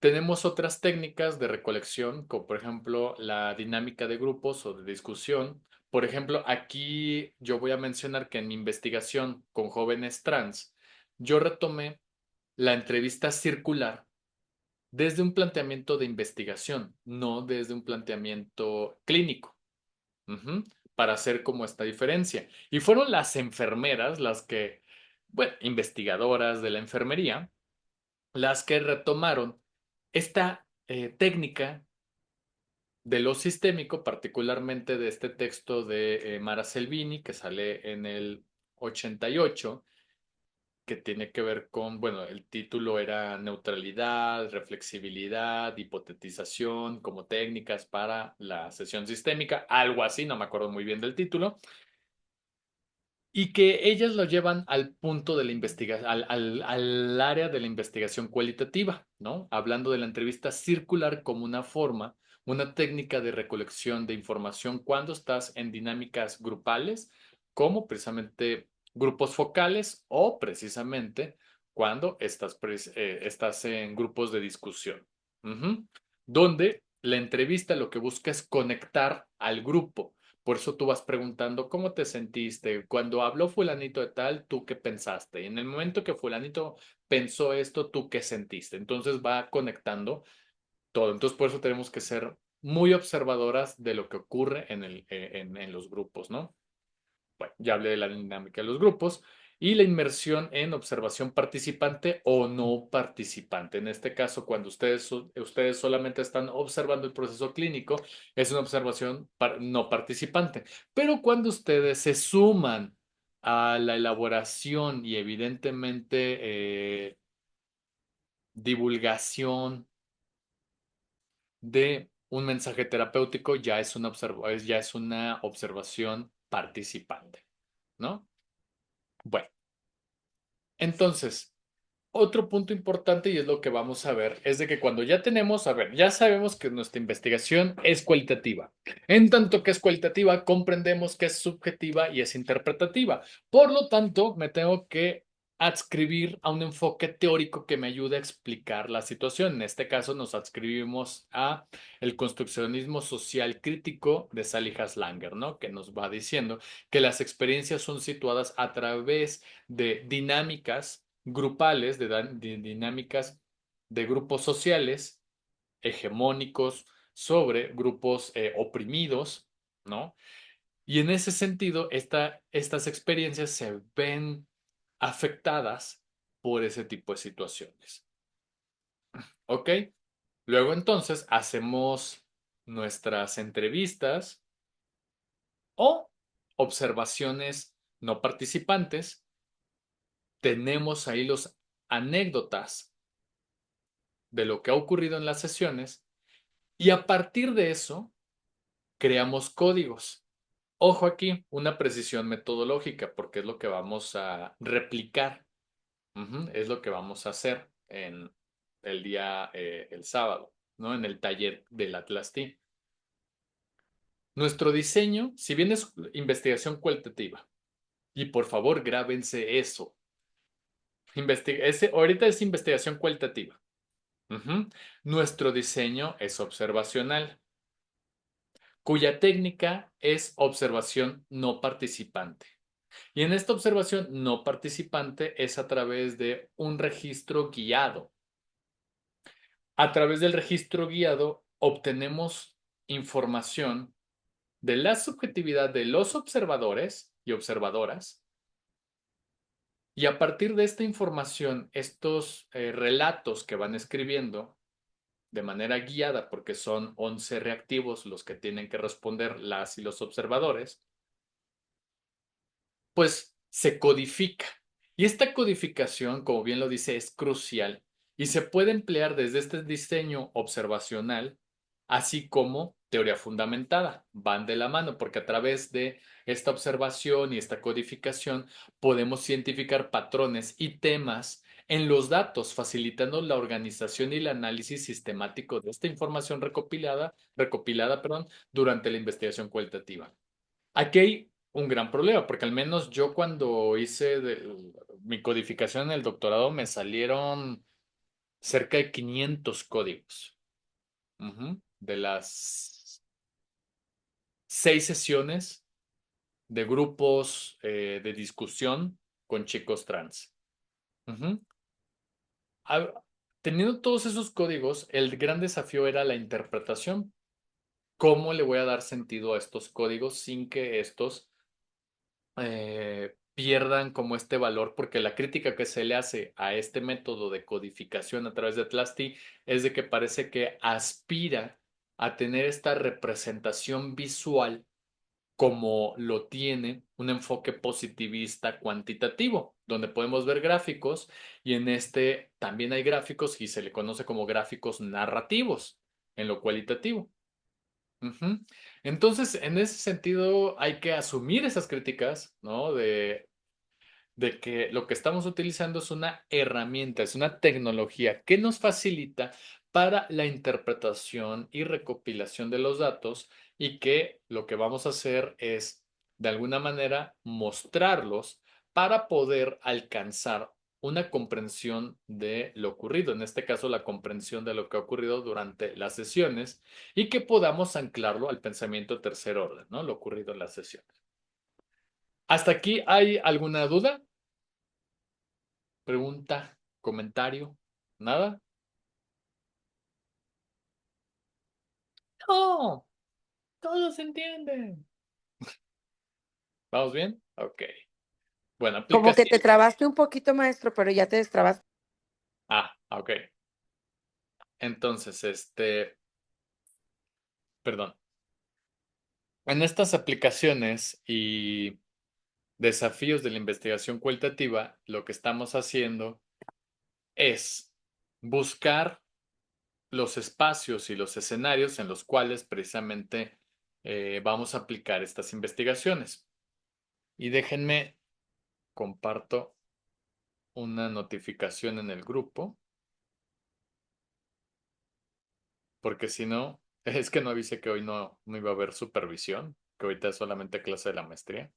Tenemos otras técnicas de recolección, como por ejemplo la dinámica de grupos o de discusión. Por ejemplo, aquí yo voy a mencionar que en mi investigación con jóvenes trans, yo retomé la entrevista circular desde un planteamiento de investigación, no desde un planteamiento clínico, ujú, para hacer como esta diferencia. Y fueron las enfermeras las que, bueno, investigadoras de la enfermería, las que retomaron esta técnica de lo sistémico, particularmente de este texto de Mara Selvini, que sale en el 88, que tiene que ver con, bueno, el título era neutralidad, reflexibilidad, hipotetización como técnicas para la sesión sistémica, algo así, no me acuerdo muy bien del título, y que ellas lo llevan al punto de la investigación, al área de la investigación cualitativa, ¿no? Hablando de la entrevista circular como una forma, una técnica de recolección de información cuando estás en dinámicas grupales, como precisamente grupos focales o precisamente cuando estás en grupos de discusión. Ujú. Donde la entrevista lo que busca es conectar al grupo. Por eso tú vas preguntando cómo te sentiste. Cuando habló fulanito de tal, ¿tú qué pensaste? Y en el momento que fulanito pensó esto, ¿tú qué sentiste? Entonces va conectando todo. Entonces por eso tenemos que ser muy observadoras de lo que ocurre en los grupos, ¿no? Bueno, ya hablé de la dinámica de los grupos y la inmersión en observación participante o no participante. En este caso, cuando ustedes solamente están observando el proceso clínico, es una observación no participante. Pero cuando ustedes se suman a la elaboración y evidentemente divulgación de un mensaje terapéutico, ya es una observación participante, ¿no? Bueno, entonces, otro punto importante, y es lo que vamos a ver, es de que cuando ya tenemos, a ver, ya sabemos que nuestra investigación es cualitativa. En tanto que es cualitativa, comprendemos que es subjetiva y es interpretativa. Por lo tanto, me tengo que adscribir a un enfoque teórico que me ayude a explicar la situación. En este caso, nos adscribimos a el construccionismo social crítico de Sally Haslanger, ¿no? Que nos va diciendo que las experiencias son situadas a través de dinámicas grupales, de dinámicas de grupos sociales hegemónicos sobre grupos oprimidos, ¿no? Y en ese sentido, estas experiencias se ven afectadas por ese tipo de situaciones. ¿Ok? Luego entonces hacemos nuestras entrevistas o observaciones no participantes. Tenemos ahí los anécdotas de lo que ha ocurrido en las sesiones y a partir de eso creamos códigos. Ojo aquí, una precisión metodológica porque es lo que vamos a replicar. Es lo que vamos a hacer en el día, el sábado, ¿no? En el taller del Atlas T. Nuestro diseño, si bien es investigación cualitativa, y por favor grábense eso, ahorita es investigación cualitativa. Nuestro diseño es observacional, cuya técnica es observación no participante. Y en esta observación no participante es a través de un registro guiado. A través del registro guiado obtenemos información de la subjetividad de los observadores y observadoras. Y a partir de esta información, estos relatos que van escribiendo de manera guiada, porque son 11 reactivos los que tienen que responder las y los observadores, pues se codifica. Y esta codificación, como bien lo dice, es crucial y se puede emplear desde este diseño observacional, así como teoría fundamentada. Van de la mano, porque a través de esta observación y esta codificación podemos identificar patrones y temas en los datos, facilitando la organización y el análisis sistemático de esta información recopilada, perdón, durante la investigación cualitativa. Aquí hay un gran problema, porque al menos yo cuando hice mi codificación en el doctorado me salieron cerca de 500 códigos. De las 6 sesiones de grupos de discusión con chicos trans. Ujú. Ah, Teniendo todos esos códigos, el gran desafío era la interpretación. ¿Cómo le voy a dar sentido a estos códigos sin que estos pierdan como este valor, porque la crítica que se le hace a este método de codificación a través de Atlasti es de que parece que aspira a tener esta representación visual como lo tiene un enfoque positivista cuantitativo, donde podemos ver gráficos y en este también hay gráficos y se le conoce como gráficos narrativos en lo cualitativo. Ujú. Entonces, en ese sentido, hay que asumir esas críticas, ¿no? De que lo que estamos utilizando es una herramienta, es una tecnología que nos facilita para la interpretación y recopilación de los datos y que lo que vamos a hacer es, de alguna manera, mostrarlos para poder alcanzar una comprensión de lo ocurrido, en este caso la comprensión de lo que ha ocurrido durante las sesiones y que podamos anclarlo al pensamiento tercer orden, ¿no? Lo ocurrido en las sesiones. ¿Hasta aquí hay alguna duda? Pregunta, comentario, nada. No, todos se entienden. ¿Vamos bien? Ok. Bueno, Como que aplicación. te trabaste un poquito, maestro, pero ya te destrabaste. Ok. Entonces, perdón. En estas aplicaciones y desafíos de la investigación cualitativa, lo que estamos haciendo es buscar los espacios y los escenarios en los cuales precisamente vamos a aplicar estas investigaciones. Y déjenme comparto una notificación en el grupo, porque si no, es que no avisé que hoy no iba a haber supervisión, que ahorita es solamente clase de la maestría.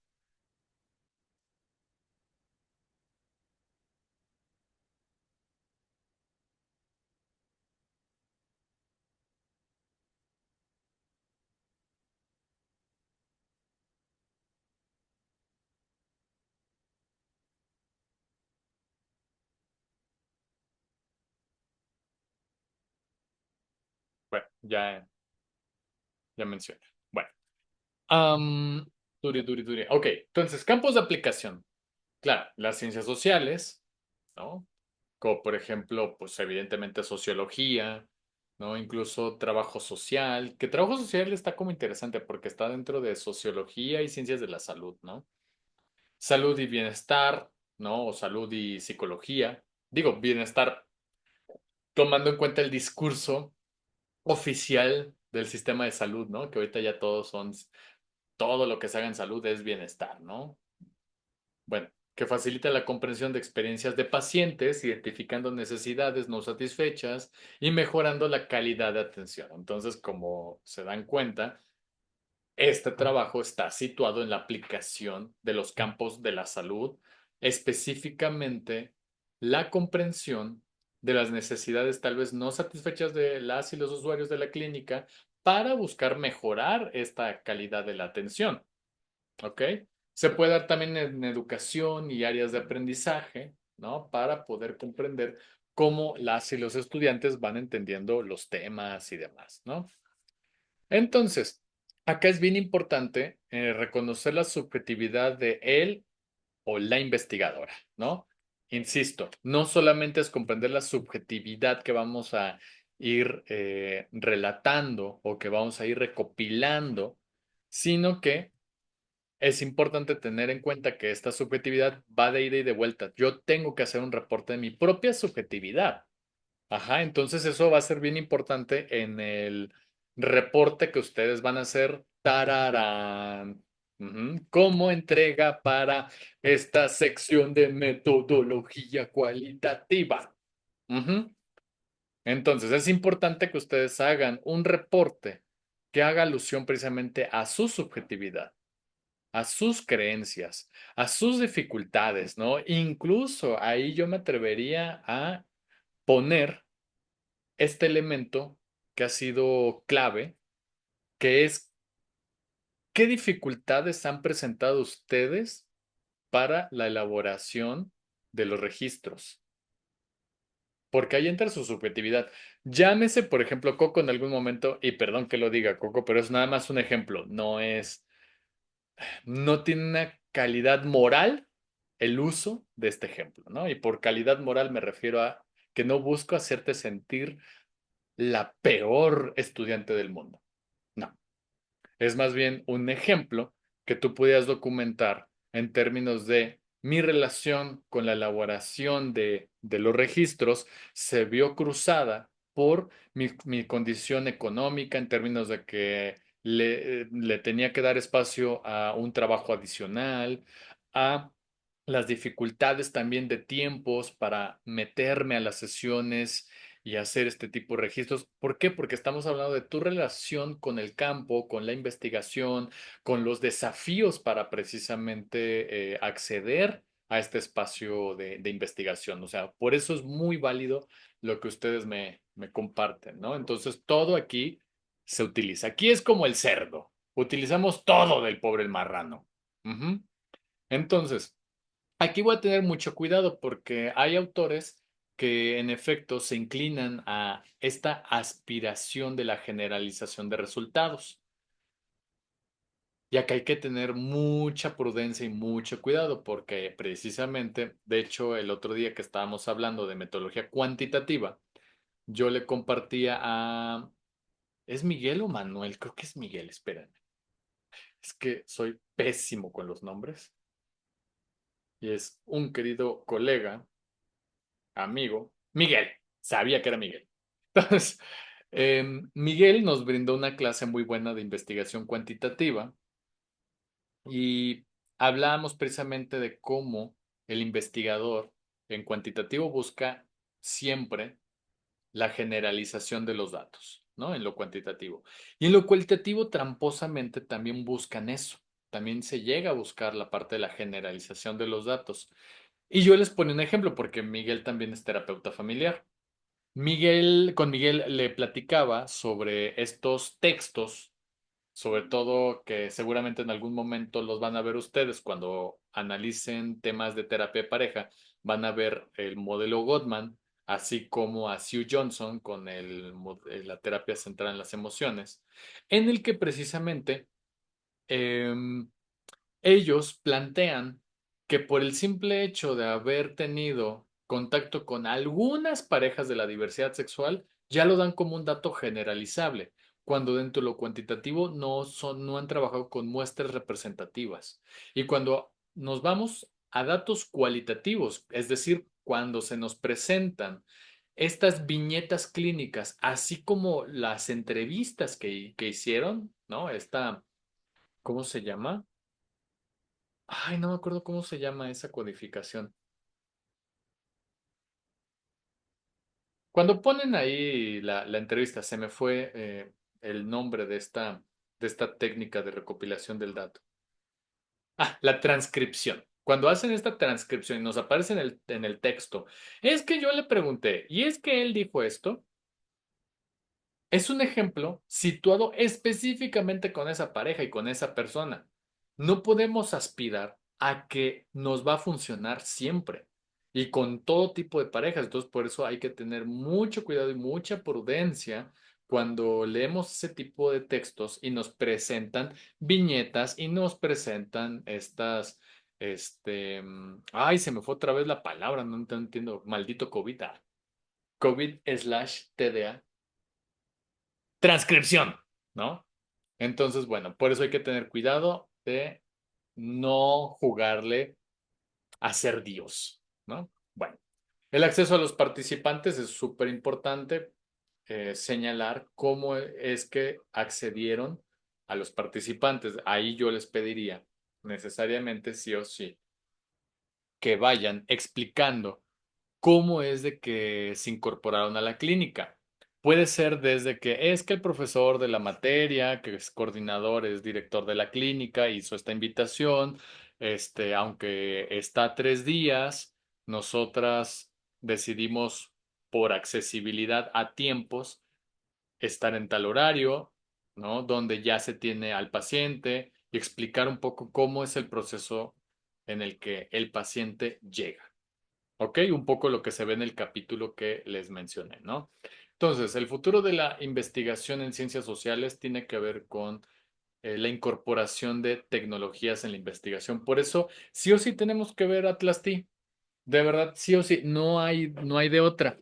Bueno, ya mencioné. Bueno, duri. Ok, entonces, campos de aplicación. Claro, las ciencias sociales, ¿no? como por ejemplo, pues evidentemente sociología, ¿no? Incluso trabajo social, que trabajo social está como interesante porque está dentro de sociología y ciencias de la salud, ¿no? Salud y bienestar, ¿no? O salud y psicología. Digo, bienestar tomando en cuenta el discurso oficial del sistema de salud, ¿no? Que ahorita ya todos son, todo lo que se haga en salud es bienestar, ¿no? Bueno, que facilita la comprensión de experiencias de pacientes, identificando necesidades no satisfechas y mejorando la calidad de atención. Entonces, como se dan cuenta, este trabajo está situado en la aplicación de los campos de la salud, específicamente la comprensión de las necesidades tal vez no satisfechas de las y los usuarios de la clínica para buscar mejorar esta calidad de la atención. ¿Ok? Se puede dar también en educación y áreas de aprendizaje, ¿no? Para poder comprender cómo las y los estudiantes van entendiendo los temas y demás, ¿no? Entonces, acá es bien importante reconocer la subjetividad de él o la investigadora, ¿no? Insisto, no solamente es comprender la subjetividad que vamos a ir relatando o que vamos a ir recopilando, sino que es importante tener en cuenta que esta subjetividad va de ida y de vuelta. Yo tengo que hacer un reporte de mi propia subjetividad. Ajá, entonces eso va a ser bien importante en el reporte que ustedes van a hacer. Tararán. Ujú, como entrega para esta sección de metodología cualitativa. Ujú. Entonces es importante que ustedes hagan un reporte que haga alusión precisamente a su subjetividad, a sus creencias, a sus dificultades, ¿no? Incluso ahí yo me atrevería a poner este elemento que ha sido clave, que es qué dificultades han presentado ustedes para la elaboración de los registros. Porque ahí entra su subjetividad. Llámese, por ejemplo, Coco en algún momento, y perdón que lo diga, Coco, pero es nada más un ejemplo, no tiene una calidad moral el uso de este ejemplo, ¿no? Y por calidad moral me refiero a que no busco hacerte sentir la peor estudiante del mundo. No, es más bien un ejemplo que tú pudieras documentar en términos de mi relación con la elaboración de los registros se vio cruzada por mi condición económica en términos de que le tenía que dar espacio a un trabajo adicional, a las dificultades también de tiempos para meterme a las sesiones y hacer este tipo de registros. ¿Por qué? Porque estamos hablando de tu relación con el campo, con la investigación, con los desafíos para precisamente acceder a este espacio de investigación. O sea, por eso es muy válido lo que ustedes me comparten, ¿no? Entonces, todo aquí se utiliza. Aquí es como el cerdo. Utilizamos todo del pobre el marrano. Ujú. Entonces, aquí voy a tener mucho cuidado porque hay autores que en efecto se inclinan a esta aspiración de la generalización de resultados. Y acá hay que tener mucha prudencia y mucho cuidado porque precisamente, de hecho, el otro día que estábamos hablando de metodología cuantitativa, yo le compartía a... ¿Es Miguel o Manuel? Creo que es Miguel, espérenme. Es que soy pésimo con los nombres. Y es un querido colega amigo, Miguel, sabía que era Miguel. Entonces, Miguel nos brindó una clase muy buena de investigación cuantitativa y hablábamos precisamente de cómo el investigador en cuantitativo busca siempre la generalización de los datos, ¿no? En lo cuantitativo. Y en lo cualitativo, tramposamente, también buscan eso. También se llega a buscar la parte de la generalización de los datos. Y yo les ponía un ejemplo porque Miguel también es terapeuta familiar. Con Miguel le platicaba sobre estos textos, sobre todo que seguramente en algún momento los van a ver ustedes cuando analicen temas de terapia de pareja, van a ver el modelo Gottman, así como a Sue Johnson con la terapia centrada en las emociones, en el que precisamente em, ellos plantean que por el simple hecho de haber tenido contacto con algunas parejas de la diversidad sexual, ya lo dan como un dato generalizable, cuando dentro de lo cuantitativo no han trabajado con muestras representativas. Y cuando nos vamos a datos cualitativos, es decir, cuando se nos presentan estas viñetas clínicas, así como las entrevistas que hicieron, ¿no? ¿Cómo se llama? Ay, no me acuerdo cómo se llama esa codificación. Cuando ponen ahí la entrevista, se me fue el nombre de esta técnica de recopilación del dato. Ah, la transcripción. Cuando hacen esta transcripción y nos aparece en el texto, es que yo le pregunté, y es que él dijo esto, es un ejemplo situado específicamente con esa pareja y con esa persona. No podemos aspirar a que nos va a funcionar siempre y con todo tipo de parejas. Entonces, por eso hay que tener mucho cuidado y mucha prudencia cuando leemos ese tipo de textos y nos presentan viñetas y nos presentan ay, se me fue otra vez la palabra, no entiendo, maldito COVID, COVID/TDA transcripción, ¿no? Entonces, bueno, por eso hay que tener cuidado de no jugarle a ser Dios, ¿no? Bueno, el acceso a los participantes es súper importante señalar cómo es que accedieron a los participantes. Ahí yo les pediría necesariamente sí o sí que vayan explicando cómo es de que se incorporaron a la clínica. Puede ser desde que es que el profesor de la materia, que es coordinador, es director de la clínica, hizo esta invitación, aunque está 3 días, nosotras decidimos por accesibilidad a tiempos estar en tal horario, ¿no? Donde ya se tiene al paciente y explicar un poco cómo es el proceso en el que el paciente llega. ¿Ok? Un poco lo que se ve en el capítulo que les mencioné, ¿no? Entonces, el futuro de la investigación en ciencias sociales tiene que ver con la incorporación de tecnologías en la investigación. Por eso, sí o sí tenemos que ver Atlas T. De verdad, sí o sí, no hay de otra.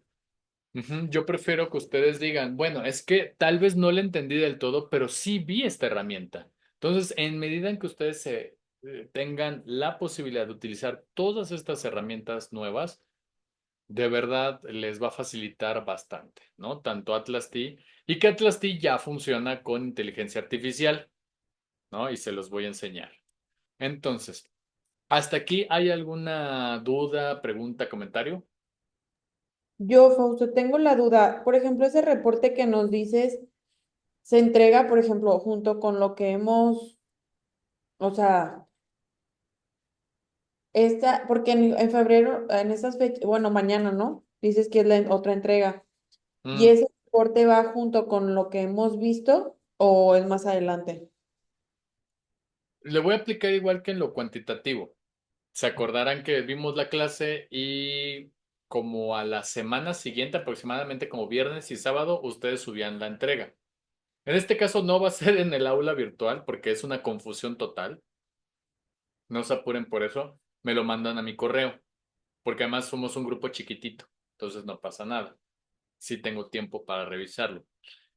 Ujú. Yo prefiero que ustedes digan, bueno, es que tal vez no la entendí del todo, pero sí vi esta herramienta. Entonces, en medida en que ustedes tengan la posibilidad de utilizar todas estas herramientas nuevas, de verdad les va a facilitar bastante, ¿no? Tanto Atlas T y que Atlas T ya funciona con inteligencia artificial, ¿no? Y se los voy a enseñar. Entonces, ¿hasta aquí hay alguna duda, pregunta, comentario? Yo, Fausto, tengo la duda. Por ejemplo, ese reporte que nos dices se entrega, por ejemplo, junto con lo que hemos, o sea, porque en febrero, en esas fechas, bueno, mañana, ¿no? Dices que es la otra entrega. ¿Y Mm, ese reporte va junto con lo que hemos visto o es más adelante? Le voy a aplicar igual que en lo cuantitativo. Se acordarán que vimos la clase y como a la semana siguiente, aproximadamente como viernes y sábado, ustedes subían la entrega. En este caso no va a ser en el aula virtual porque es una confusión total. No se apuren por eso. Me lo mandan a mi correo porque además somos un grupo chiquitito. Entonces no pasa nada. Sí tengo tiempo para revisarlo.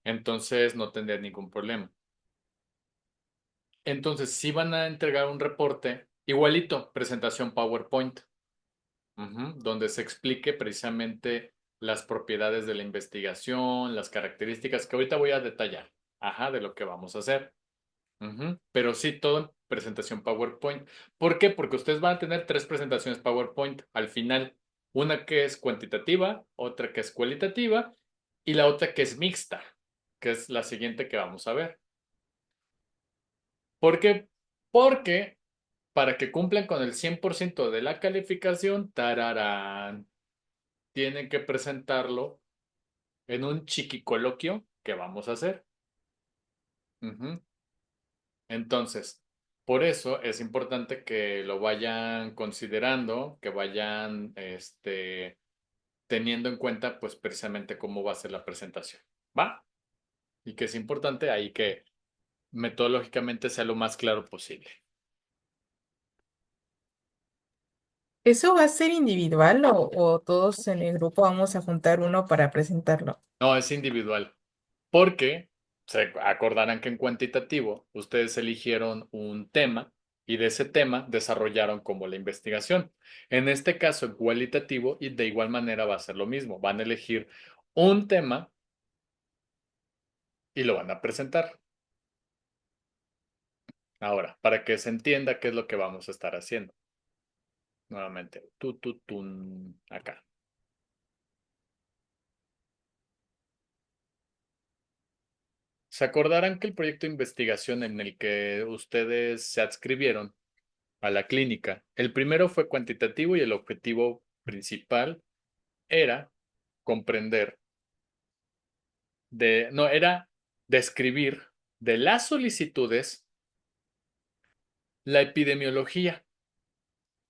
Entonces no tendría ningún problema. Entonces, si van a entregar un reporte, igualito, presentación PowerPoint. Ujú, donde se explique precisamente las propiedades de la investigación, las características que ahorita voy a detallar, ajá, de lo que vamos a hacer. Ujú, pero sí, todo en presentación PowerPoint. ¿Por qué? Porque ustedes van a tener 3 presentaciones PowerPoint al final. Una que es cuantitativa, otra que es cualitativa y la otra que es mixta, que es la siguiente que vamos a ver. ¿Por qué? Porque para que cumplan con el 100% de la calificación, tararán, tienen que presentarlo en un chiquicoloquio que vamos a hacer. Ujú. Entonces, por eso es importante que lo vayan considerando, que vayan, teniendo en cuenta, pues, precisamente cómo va a ser la presentación. ¿Va? Y que es importante ahí que metodológicamente sea lo más claro posible. ¿Eso va a ser individual o todos en el grupo vamos a juntar uno para presentarlo? No, es individual. Porque se acordarán que en cuantitativo ustedes eligieron un tema y de ese tema desarrollaron como la investigación. En este caso, en cualitativo, y de igual manera va a ser lo mismo. Van a elegir un tema y lo van a presentar. Ahora, para que se entienda qué es lo que vamos a estar haciendo. Nuevamente, acá. Se acordarán que el proyecto de investigación en el que ustedes se adscribieron a la clínica, el primero fue cuantitativo y el objetivo principal era comprender no, era describir de las solicitudes la epidemiología.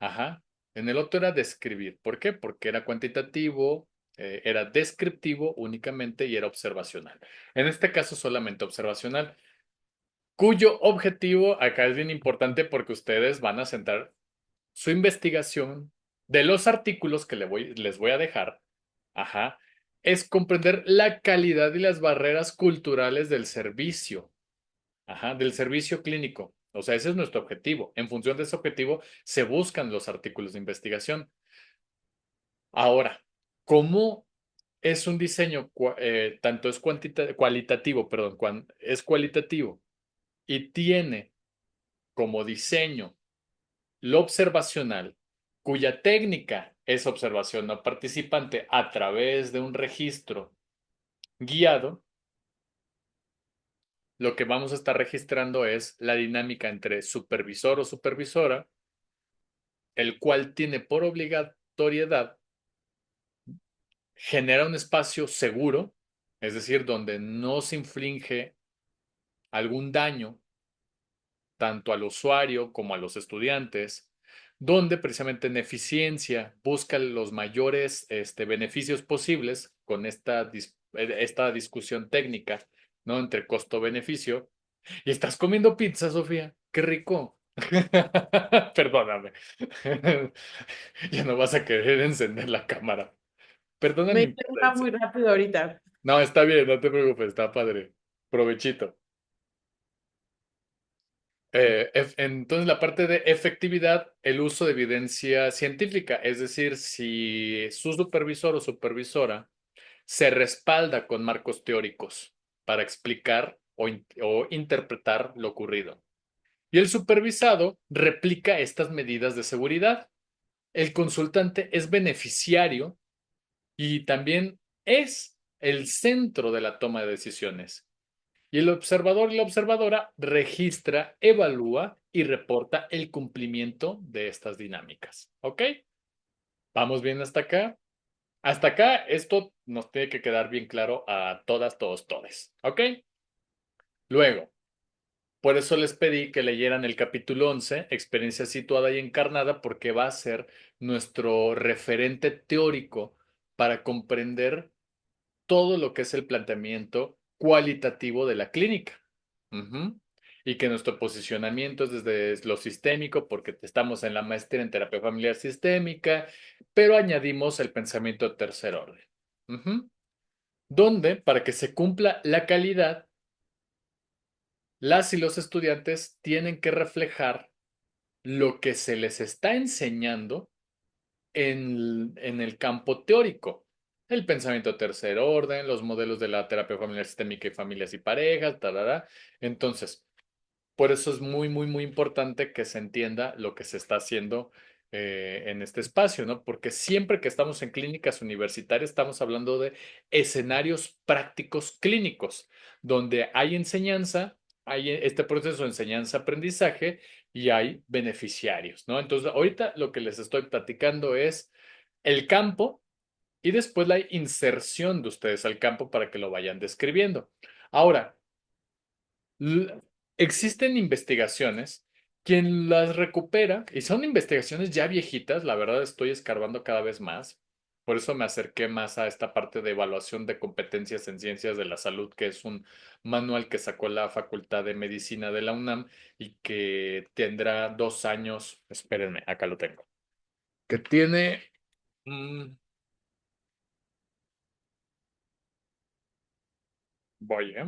Ajá. En el otro era describir. ¿Por qué? Porque era cuantitativo, era descriptivo únicamente y era observacional. En este caso solamente observacional, cuyo objetivo acá es bien importante porque ustedes van a centrar su investigación de los artículos que les voy a dejar, ajá, es comprender la calidad y las barreras culturales del servicio, ajá, del servicio clínico. O sea, ese es nuestro objetivo. En función de ese objetivo se buscan los artículos de investigación. Ahora, ¿cómo es un diseño, tanto es cualitativo, perdón, es cualitativo y tiene como diseño lo observacional, cuya técnica es observación no participante a través de un registro guiado? Lo que vamos a estar registrando es la dinámica entre supervisor o supervisora, el cual tiene por obligatoriedad generar un espacio seguro, es decir, donde no se inflige algún daño tanto al usuario como a los estudiantes, donde precisamente en eficiencia busca los mayores beneficios posibles con esta discusión técnica, ¿no? Entre costo-beneficio. Y estás comiendo pizza, Sofía. Qué rico. Perdóname. Ya no vas a querer encender la cámara. Perdona Me mi hice una imprudencia. muy rápido ahorita. No, está bien, no te preocupes, está padre. Provechito. Entonces, la parte de efectividad, el uso de evidencia científica, es decir, si su supervisor o supervisora se respalda con marcos teóricos para explicar o interpretar lo ocurrido. Y el supervisado replica estas medidas de seguridad. El consultante es beneficiario y también es el centro de la toma de decisiones. Y el observador y la observadora registra, evalúa y reporta el cumplimiento de estas dinámicas. ¿Ok? ¿Vamos bien hasta acá? Hasta acá esto nos tiene que quedar bien claro a todas, todos, todes. ¿Ok? Luego, por eso les pedí que leyeran el capítulo 11, Experiencia situada y encarnada, porque va a ser nuestro referente teórico para comprender todo lo que es el planteamiento cualitativo de la clínica. Ujú. Y que nuestro posicionamiento es desde lo sistémico, porque estamos en la maestría en terapia familiar sistémica, pero añadimos el pensamiento de tercer orden. Ujú. Donde, para que se cumpla la calidad, las y los estudiantes tienen que reflejar lo que se les está enseñando en el campo teórico. El pensamiento de tercer orden, los modelos de la terapia familiar sistémica y familias y parejas, tarara. Entonces, por eso es muy, muy, muy importante que se entienda lo que se está haciendo en este espacio, ¿no? Porque siempre que estamos en clínicas universitarias estamos hablando de escenarios prácticos clínicos, donde hay enseñanza, hay este proceso de enseñanza-aprendizaje y hay beneficiarios, ¿no? Entonces, ahorita lo que les estoy platicando es el campo y después la inserción de ustedes al campo para que lo vayan describiendo. Ahora, L- existen investigaciones, quien las recupera, y son investigaciones ya viejitas, la verdad estoy escarbando cada vez más, por eso me acerqué más a esta parte de evaluación de competencias en ciencias de la salud, que es un manual que sacó la Facultad de Medicina de la UNAM y que tendrá 2 años, espérenme, acá lo tengo. que tiene... mm, voy, ¿eh?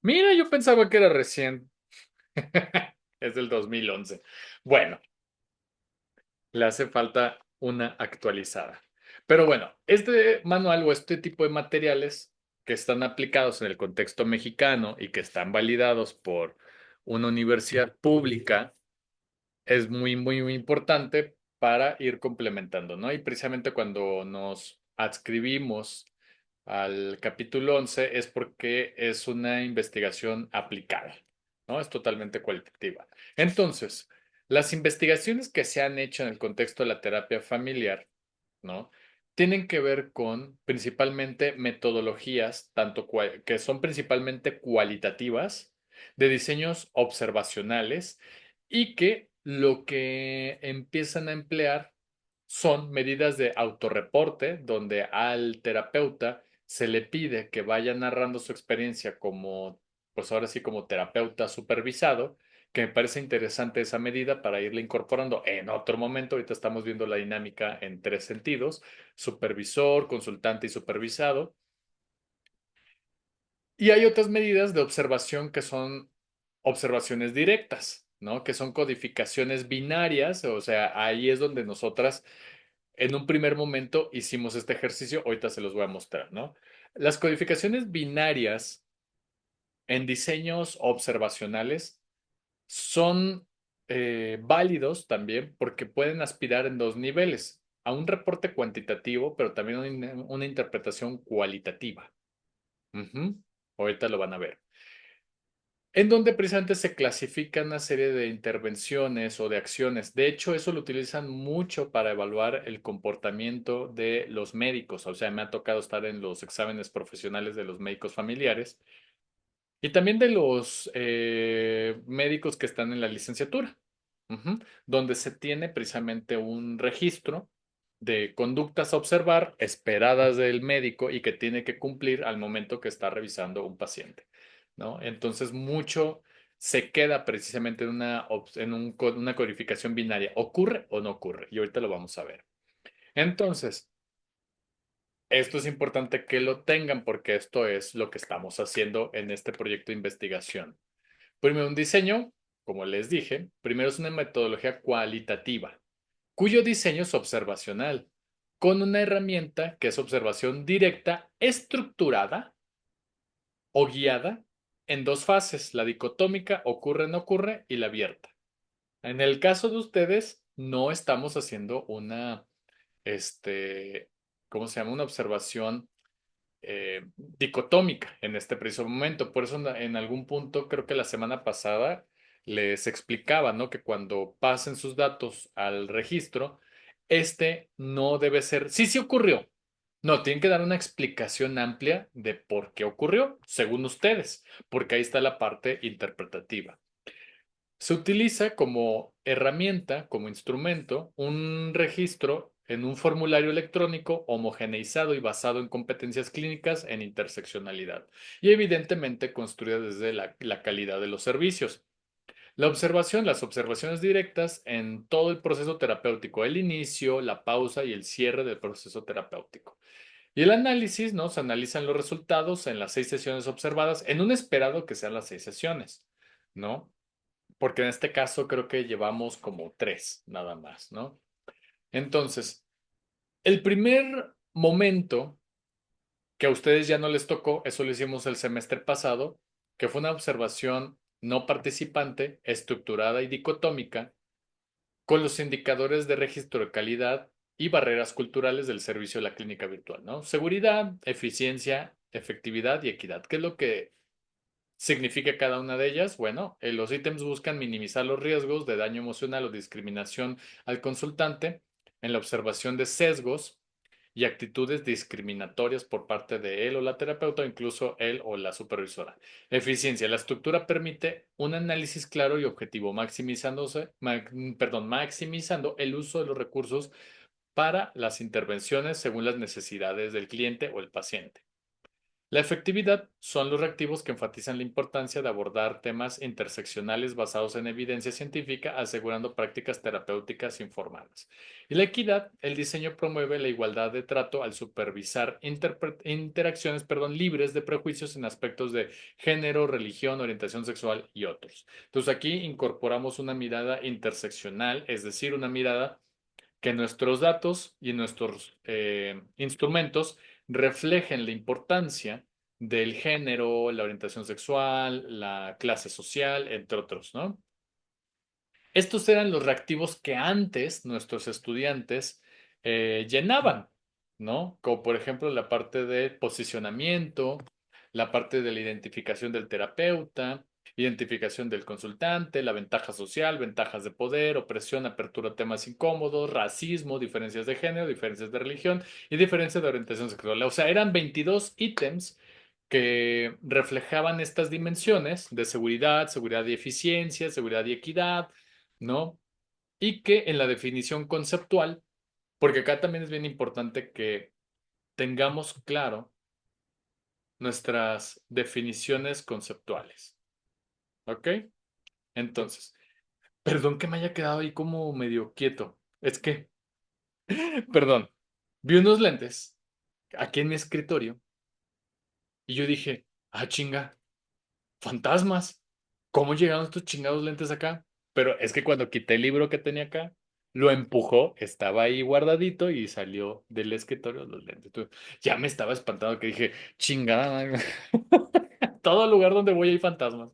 Mira, yo pensaba que era recién. Es del 2011. Bueno, le hace falta una actualizada. Pero bueno, este manual o este tipo de materiales que están aplicados en el contexto mexicano y que están validados por una universidad pública es muy importante para ir complementando, ¿no? Y precisamente cuando nos adscribimos al capítulo 11 es porque es una investigación aplicada, ¿no? Es totalmente cualitativa. Entonces, las investigaciones que se han hecho en el contexto de la terapia familiar, ¿no? Tienen que ver con principalmente metodologías, que son principalmente cualitativas, de diseños observacionales y que lo que empiezan a emplear son medidas de autorreporte, donde al terapeuta se le pide que vaya narrando su experiencia como, pues ahora sí, como terapeuta supervisado, que me parece interesante esa medida para irla incorporando en otro momento. Ahorita estamos viendo la dinámica en tres sentidos: supervisor, consultante y supervisado. Y hay otras medidas de observación que son observaciones directas, ¿no? Que son codificaciones binarias, o sea, ahí es donde nosotras en un primer momento hicimos este ejercicio, ahorita se los voy a mostrar, ¿no? Las codificaciones binarias en diseños observacionales son válidos también porque pueden aspirar en dos niveles: a un reporte cuantitativo, pero también una interpretación cualitativa. Ujú. Ahorita lo van a ver. En donde precisamente se clasifican una serie de intervenciones o de acciones. De hecho, eso lo utilizan mucho para evaluar el comportamiento de los médicos. O sea, me ha tocado estar en los exámenes profesionales de los médicos familiares y también de los médicos que están en la licenciatura, ujú, donde se tiene precisamente un registro de conductas a observar esperadas del médico y que tiene que cumplir al momento que está revisando un paciente, ¿no? Entonces, mucho se queda precisamente en una codificación binaria. ¿Ocurre o no ocurre? Y ahorita lo vamos a ver. Entonces, esto es importante que lo tengan porque esto es lo que estamos haciendo en este proyecto de investigación. Primero, un diseño, como les dije, primero es una metodología cualitativa, cuyo diseño es observacional, con una herramienta que es observación directa, estructurada o guiada en dos fases: la dicotómica, ocurre, no ocurre, y la abierta. En el caso de ustedes, no estamos haciendo este, ¿cómo se llama? Una observación dicotómica en este preciso momento. Por eso en algún punto, creo que la semana pasada, les explicaba, ¿no? Que cuando pasen sus datos al registro, este no debe ser, sí, sí ocurrió. No, tienen que dar una explicación amplia de por qué ocurrió, según ustedes, porque ahí está la parte interpretativa. Se utiliza como herramienta, como instrumento, un registro en un formulario electrónico homogeneizado y basado en competencias clínicas en interseccionalidad y evidentemente construida desde la calidad de los servicios. La observación, las observaciones directas en todo el proceso terapéutico: el inicio, la pausa y el cierre del proceso terapéutico. Y el análisis, ¿no? Se analizan los resultados en las 6 sesiones observadas, en un esperado que sean las 6 sesiones, ¿no? Porque en este caso creo que llevamos como tres nada más, ¿no? Entonces, el primer momento que a ustedes ya no les tocó, eso lo hicimos el semestre pasado, que fue una observación no participante, estructurada y dicotómica, con los indicadores de registro de calidad y barreras culturales del servicio de la clínica virtual, ¿no? Seguridad, eficiencia, efectividad y equidad. ¿Qué es lo que significa cada una de ellas? Bueno, los ítems buscan minimizar los riesgos de daño emocional o discriminación al consultante en la observación de sesgos y actitudes discriminatorias por parte de él o la terapeuta, o incluso él o la supervisora. Eficiencia. La estructura permite un análisis claro y objetivo, maximizando el uso de los recursos para las intervenciones según las necesidades del cliente o el paciente. La efectividad son los reactivos que enfatizan la importancia de abordar temas interseccionales basados en evidencia científica, asegurando prácticas terapéuticas informadas. Y la equidad, el diseño promueve la igualdad de trato al supervisar interacciones, libres de prejuicios en aspectos de género, religión, orientación sexual y otros. Entonces aquí incorporamos una mirada interseccional, es decir, una mirada que nuestros datos y nuestros instrumentos reflejen la importancia del género, la orientación sexual, la clase social, entre otros, ¿no? Estos eran los reactivos que antes nuestros estudiantes llenaban, ¿no? Como por ejemplo la parte de posicionamiento, la parte de la identificación del terapeuta, identificación del consultante, la ventaja social, ventajas de poder, opresión, apertura a temas incómodos, racismo, diferencias de género, diferencias de religión y diferencias de orientación sexual. O sea, eran 22 ítems que reflejaban estas dimensiones de seguridad, seguridad y eficiencia, seguridad y equidad, ¿no? Y que en la definición conceptual, porque acá también es bien importante que tengamos claro nuestras definiciones conceptuales, ¿ok? Entonces, perdón que me haya quedado ahí como medio quieto. Es que, perdón, vi unos lentes aquí en mi escritorio y yo dije, ah, chinga, fantasmas. ¿Cómo llegaron estos chingados lentes acá? Pero es que cuando quité el libro que tenía acá, lo empujó, estaba ahí guardadito y salió del escritorio los lentes. Entonces, ya me estaba espantado que dije, chingada, madre". Todo lugar donde voy hay fantasmas.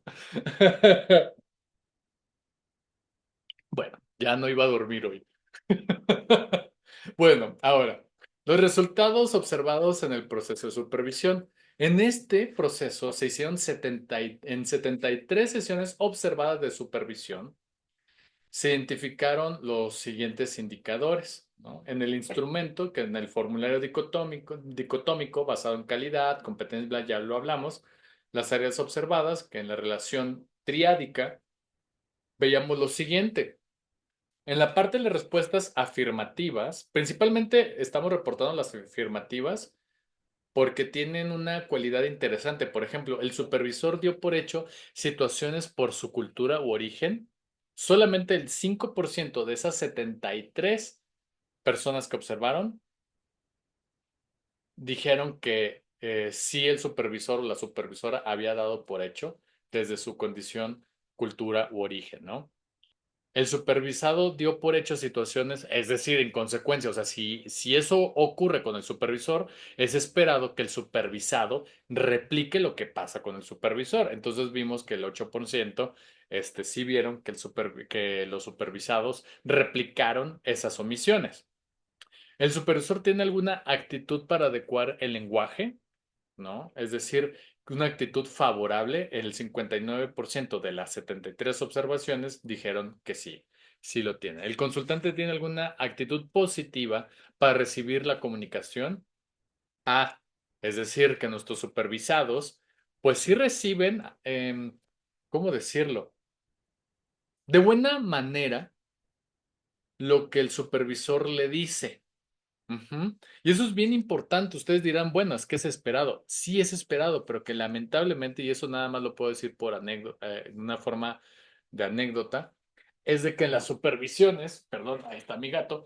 Bueno, ya no iba a dormir hoy. Bueno, ahora, los resultados observados en el proceso de supervisión. En este proceso se hicieron en 73 sesiones observadas de supervisión. Se identificaron los siguientes indicadores, ¿no? En el instrumento, que en el formulario dicotómico basado en calidad, competencia, ya lo hablamos, las áreas observadas, que en la relación triádica veíamos lo siguiente. En la parte de las respuestas afirmativas, principalmente estamos reportando las afirmativas porque tienen una cualidad interesante. Por ejemplo, el supervisor dio por hecho situaciones por su cultura u origen. Solamente el 5% de esas 73 personas que observaron dijeron que sí el supervisor o la supervisora había dado por hecho desde su condición, cultura u origen, ¿no? El supervisado dio por hecho situaciones, es decir, en consecuencia, o sea, si eso ocurre con el supervisor, es esperado que el supervisado replique lo que pasa con el supervisor. Entonces vimos que el 8% sí vieron que, que los supervisados replicaron esas omisiones. ¿El supervisor tiene alguna actitud para adecuar el lenguaje? ¿No? Es decir, una actitud favorable, el 59% de las 73 observaciones dijeron que sí, sí lo tiene. ¿El consultante tiene alguna actitud positiva para recibir la comunicación? Ah, es decir, que nuestros supervisados, pues sí reciben, ¿cómo decirlo? De buena manera lo que el supervisor le dice. Ujú. Y eso es bien importante. Ustedes dirán, bueno, es que es esperado. Sí es esperado, pero que lamentablemente, y eso nada más lo puedo decir por anécdota, en una forma de anécdota, es de que en las supervisiones, perdón, ahí está mi gato,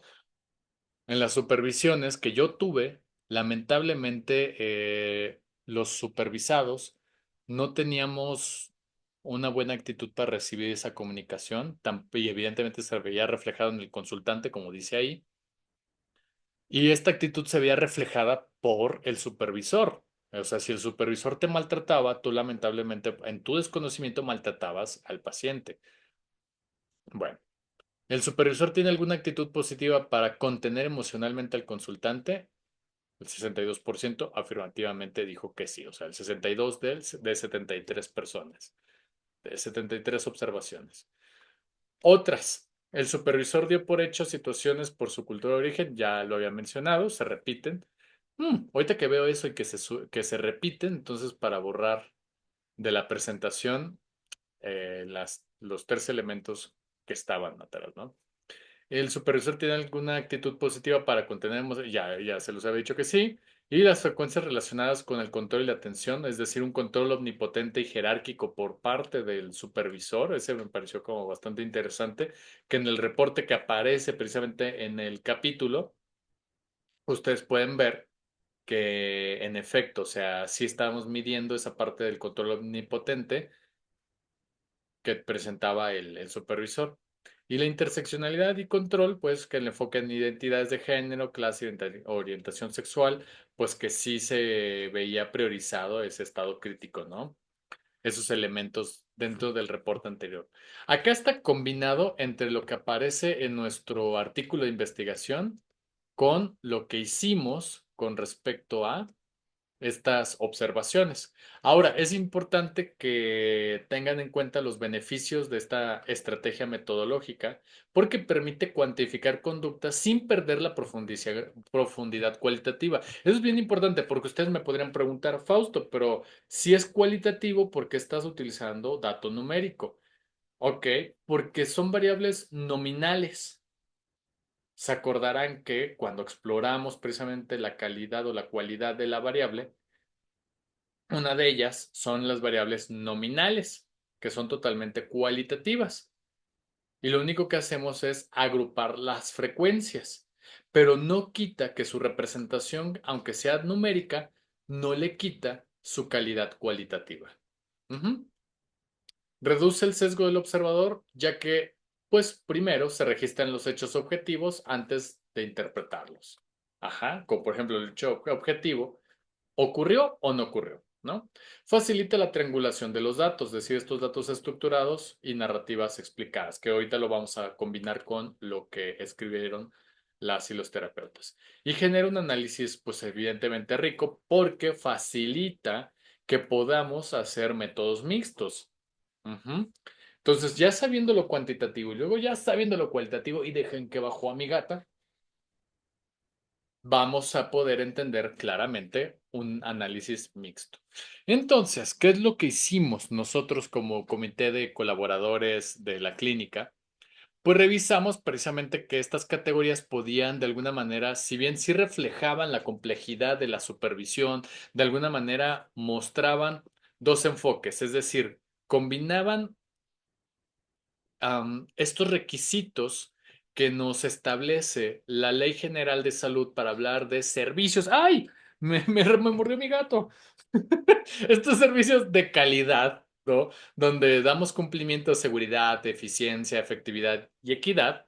en las supervisiones que yo tuve, lamentablemente los supervisados no teníamos una buena actitud para recibir esa comunicación, y evidentemente se veía reflejado en el consultante, como dice ahí. Y esta actitud se veía reflejada por el supervisor. O sea, si el supervisor te maltrataba, tú lamentablemente en tu desconocimiento maltratabas al paciente. Bueno, ¿el supervisor tiene alguna actitud positiva para contener emocionalmente al consultante? El 62% afirmativamente dijo que sí. O sea, el 62 de 73 personas, de 73 observaciones. Otras. El supervisor dio por hecho situaciones por su cultura de origen, ya lo había mencionado, se repiten. Ahorita que veo eso y que se repiten, entonces para borrar de la presentación los tres elementos que estaban atrás, ¿no? ¿El supervisor tiene alguna actitud positiva para contener emociones? Ya se los había dicho que sí. Y las frecuencias relacionadas con el control y la atención, es decir, un control omnipotente y jerárquico por parte del supervisor. Ese me pareció como bastante interesante, que en el reporte que aparece precisamente en el capítulo, ustedes pueden ver que en efecto, o sea, sí estamos midiendo esa parte del control omnipotente que presentaba el supervisor. Y la interseccionalidad y control, pues que el enfoque en identidades de género, clase y orientación sexual, pues que sí se veía priorizado ese estado crítico, ¿no? Esos elementos dentro del reporte anterior. Acá está combinado entre lo que aparece en nuestro artículo de investigación con lo que hicimos con respecto a estas observaciones. Ahora, es importante que tengan en cuenta los beneficios de esta estrategia metodológica porque permite cuantificar conductas sin perder la profundidad cualitativa. Eso es bien importante porque ustedes me podrían preguntar, Fausto, pero si es cualitativo, ¿por qué estás utilizando dato numérico? Ok, porque son variables nominales. Se acordarán que cuando exploramos precisamente la calidad o la cualidad de la variable, una de ellas son las variables nominales, que son totalmente cualitativas. Y lo único que hacemos es agrupar las frecuencias, pero no quita que su representación, aunque sea numérica, no le quita su calidad cualitativa. Ujú. Reduce el sesgo del observador, ya que, pues, primero se registran los hechos objetivos antes de interpretarlos. Ajá, como por ejemplo el hecho objetivo ¿ocurrió o no ocurrió? ¿No? Facilita la triangulación de los datos, es decir, estos datos estructurados y narrativas explicadas, que ahorita lo vamos a combinar con lo que escribieron las y los terapeutas. Y genera un análisis, pues evidentemente rico, porque facilita que podamos hacer métodos mixtos. Ujú. Entonces, ya sabiendo lo cuantitativo y luego ya sabiendo lo cualitativo, y dejen que bajó a mi gata, vamos a poder entender claramente un análisis mixto. Entonces, ¿qué es lo que hicimos nosotros como comité de colaboradores de la clínica? Pues revisamos precisamente que estas categorías podían de alguna manera, si bien sí reflejaban la complejidad de la supervisión, de alguna manera mostraban dos enfoques, es decir, combinaban estos requisitos que nos establece la Ley General de Salud para hablar de servicios. ¡Ay! Me mordió mi gato. Estos servicios de calidad, ¿no? Donde damos cumplimiento a seguridad, eficiencia, efectividad y equidad,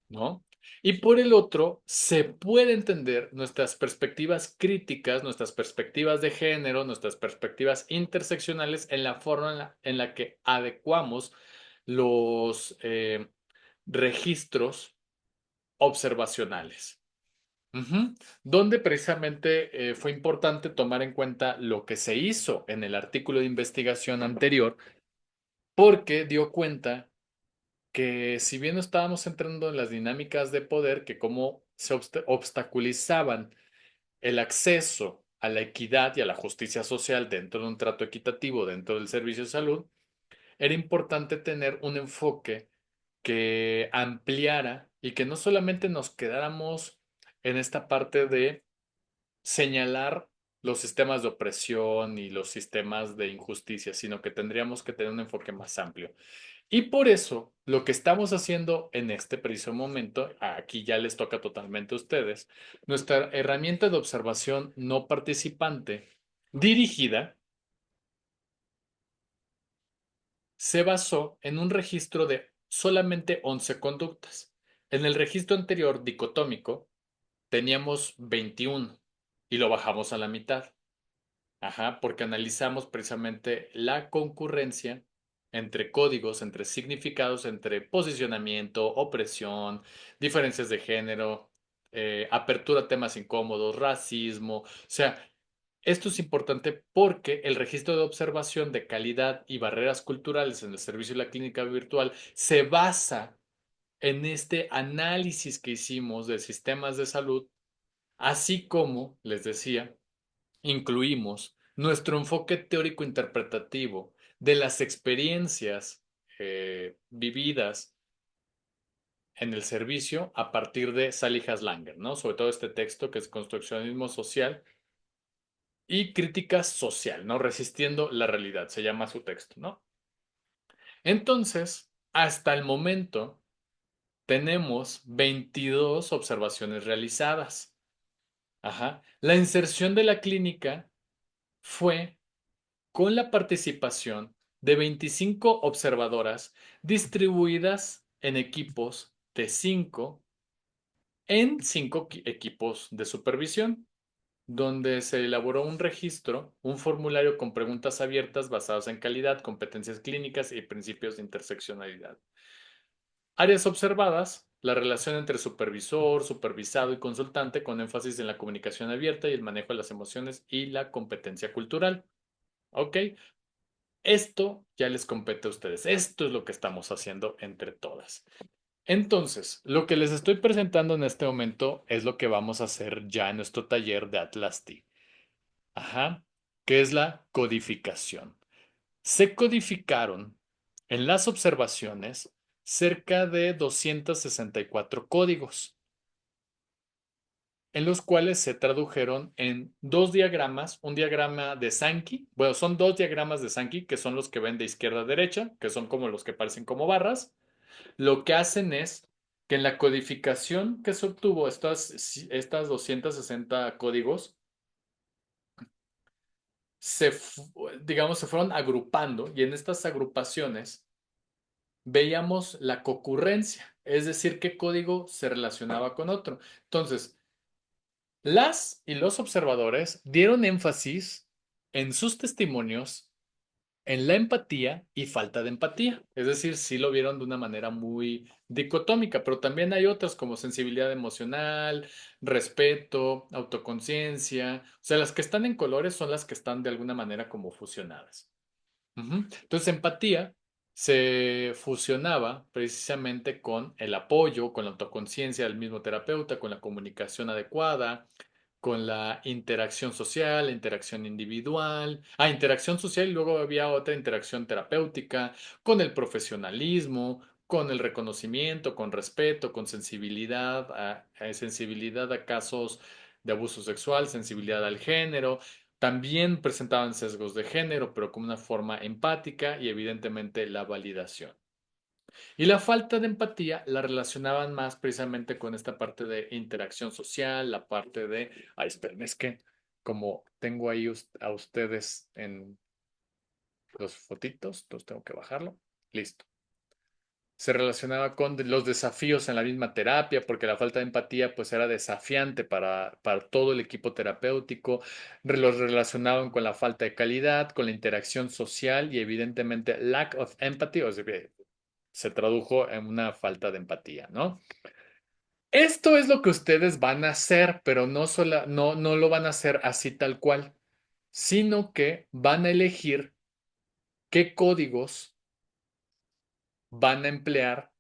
¿no? Y por el otro, se puede entender nuestras perspectivas críticas, nuestras perspectivas de género, nuestras perspectivas interseccionales en la forma en la que adecuamos los registros observacionales. Ujú. Donde precisamente fue importante tomar en cuenta lo que se hizo en el artículo de investigación anterior, porque dio cuenta que si bien no estábamos entrando en las dinámicas de poder, que cómo se obstaculizaban el acceso a la equidad y a la justicia social dentro de un trato equitativo dentro del servicio de salud, era importante tener un enfoque que ampliara y que no solamente nos quedáramos en esta parte de señalar los sistemas de opresión y los sistemas de injusticia, sino que tendríamos que tener un enfoque más amplio. Y por eso, lo que estamos haciendo en este preciso momento, aquí ya les toca totalmente a ustedes, nuestra herramienta de observación no participante dirigida se basó en un registro de solamente 11 conductas. En el registro anterior dicotómico teníamos 21 y lo bajamos a la mitad. Ajá, porque analizamos precisamente la concurrencia entre códigos, entre significados, entre posicionamiento, opresión, diferencias de género, apertura a temas incómodos, racismo. O sea, esto es importante porque el registro de observación de calidad y barreras culturales en el servicio de la clínica virtual se basa en este análisis que hicimos de sistemas de salud, así como, les decía, incluimos nuestro enfoque teórico interpretativo de las experiencias vividas en el servicio a partir de Sally Haslanger, ¿no? Sobre todo este texto que es Construccionismo Social y crítica social, ¿no? Resistiendo la realidad, se llama su texto, ¿no? Entonces, hasta el momento tenemos 22 observaciones realizadas. Ajá. La inserción de la clínica fue con la participación de 25 observadoras distribuidas en equipos de 5 en 5 equipos de supervisión, donde se elaboró un registro, un formulario con preguntas abiertas basadas en calidad, competencias clínicas y principios de interseccionalidad. Áreas observadas: la relación entre supervisor, supervisado y consultante, con énfasis en la comunicación abierta y el manejo de las emociones y la competencia cultural. ¿Ok? Esto ya les compete a ustedes. Esto es lo que estamos haciendo entre todas. Entonces, lo que les estoy presentando en este momento es lo que vamos a hacer ya en nuestro taller de Atlas T. Ajá, que es la codificación. Se codificaron en las observaciones cerca de 264 códigos, en los cuales se tradujeron en dos diagramas, un diagrama de Sankey, bueno, son dos diagramas de Sankey, que son los que ven de izquierda a derecha, que son como los que parecen como barras. Lo que hacen es que en la codificación que se obtuvo, estas 260 códigos, digamos, se fueron agrupando, y en estas agrupaciones veíamos la concurrencia, es decir, qué código se relacionaba con otro. Entonces, las y los observadores dieron énfasis en sus testimonios en la empatía y falta de empatía. Es decir, sí lo vieron de una manera muy dicotómica, pero también hay otras como sensibilidad emocional, respeto, autoconciencia. O sea, las que están en colores son las que están de alguna manera como fusionadas. Ujú. Entonces, empatía se fusionaba precisamente con el apoyo, con la autoconciencia del mismo terapeuta, con la comunicación adecuada, con la interacción social, la interacción individual, interacción social, y luego había otra interacción terapéutica, con el profesionalismo, con el reconocimiento, con respeto, con sensibilidad sensibilidad a casos de abuso sexual, sensibilidad al género. También presentaban sesgos de género, pero como una forma empática, y evidentemente la validación. Y la falta de empatía la relacionaban más precisamente con esta parte de interacción social, la parte de, esperen, es que como tengo ahí a ustedes en los fotitos, entonces tengo que bajarlo. Listo. Se relacionaba con los desafíos en la misma terapia, porque la falta de empatía pues era desafiante para todo el equipo terapéutico. Los relacionaban con la falta de calidad, con la interacción social, y evidentemente lack of empathy, o sea, que se tradujo en una falta de empatía, ¿no? Esto es lo que ustedes van a hacer, pero no lo van a hacer así tal cual, sino que van a elegir qué códigos van a emplear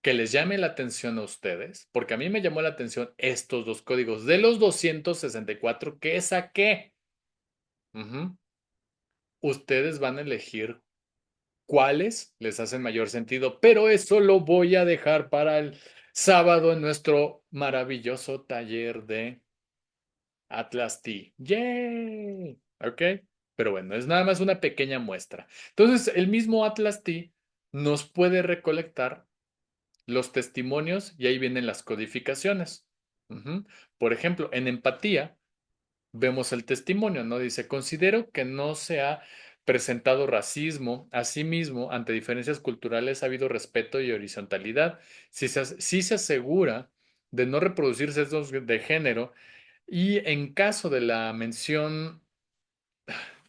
que les llame la atención a ustedes, porque a mí me llamó la atención estos dos códigos de los 264 que saqué. Ujú. Ustedes van a elegir cuáles les hacen mayor sentido, pero eso lo voy a dejar para el sábado en nuestro maravilloso taller de Atlas T. ¡Yay! ¿Ok? Pero bueno, es nada más una pequeña muestra. Entonces, el mismo Atlas T nos puede recolectar los testimonios, y ahí vienen las codificaciones. Ujú. Por ejemplo, en empatía vemos el testimonio, ¿no? Dice: considero que no se ha presentado racismo. Asimismo, ante diferencias culturales ha habido respeto y horizontalidad. Si se asegura de no reproducir sesgos de género, y en caso de la mención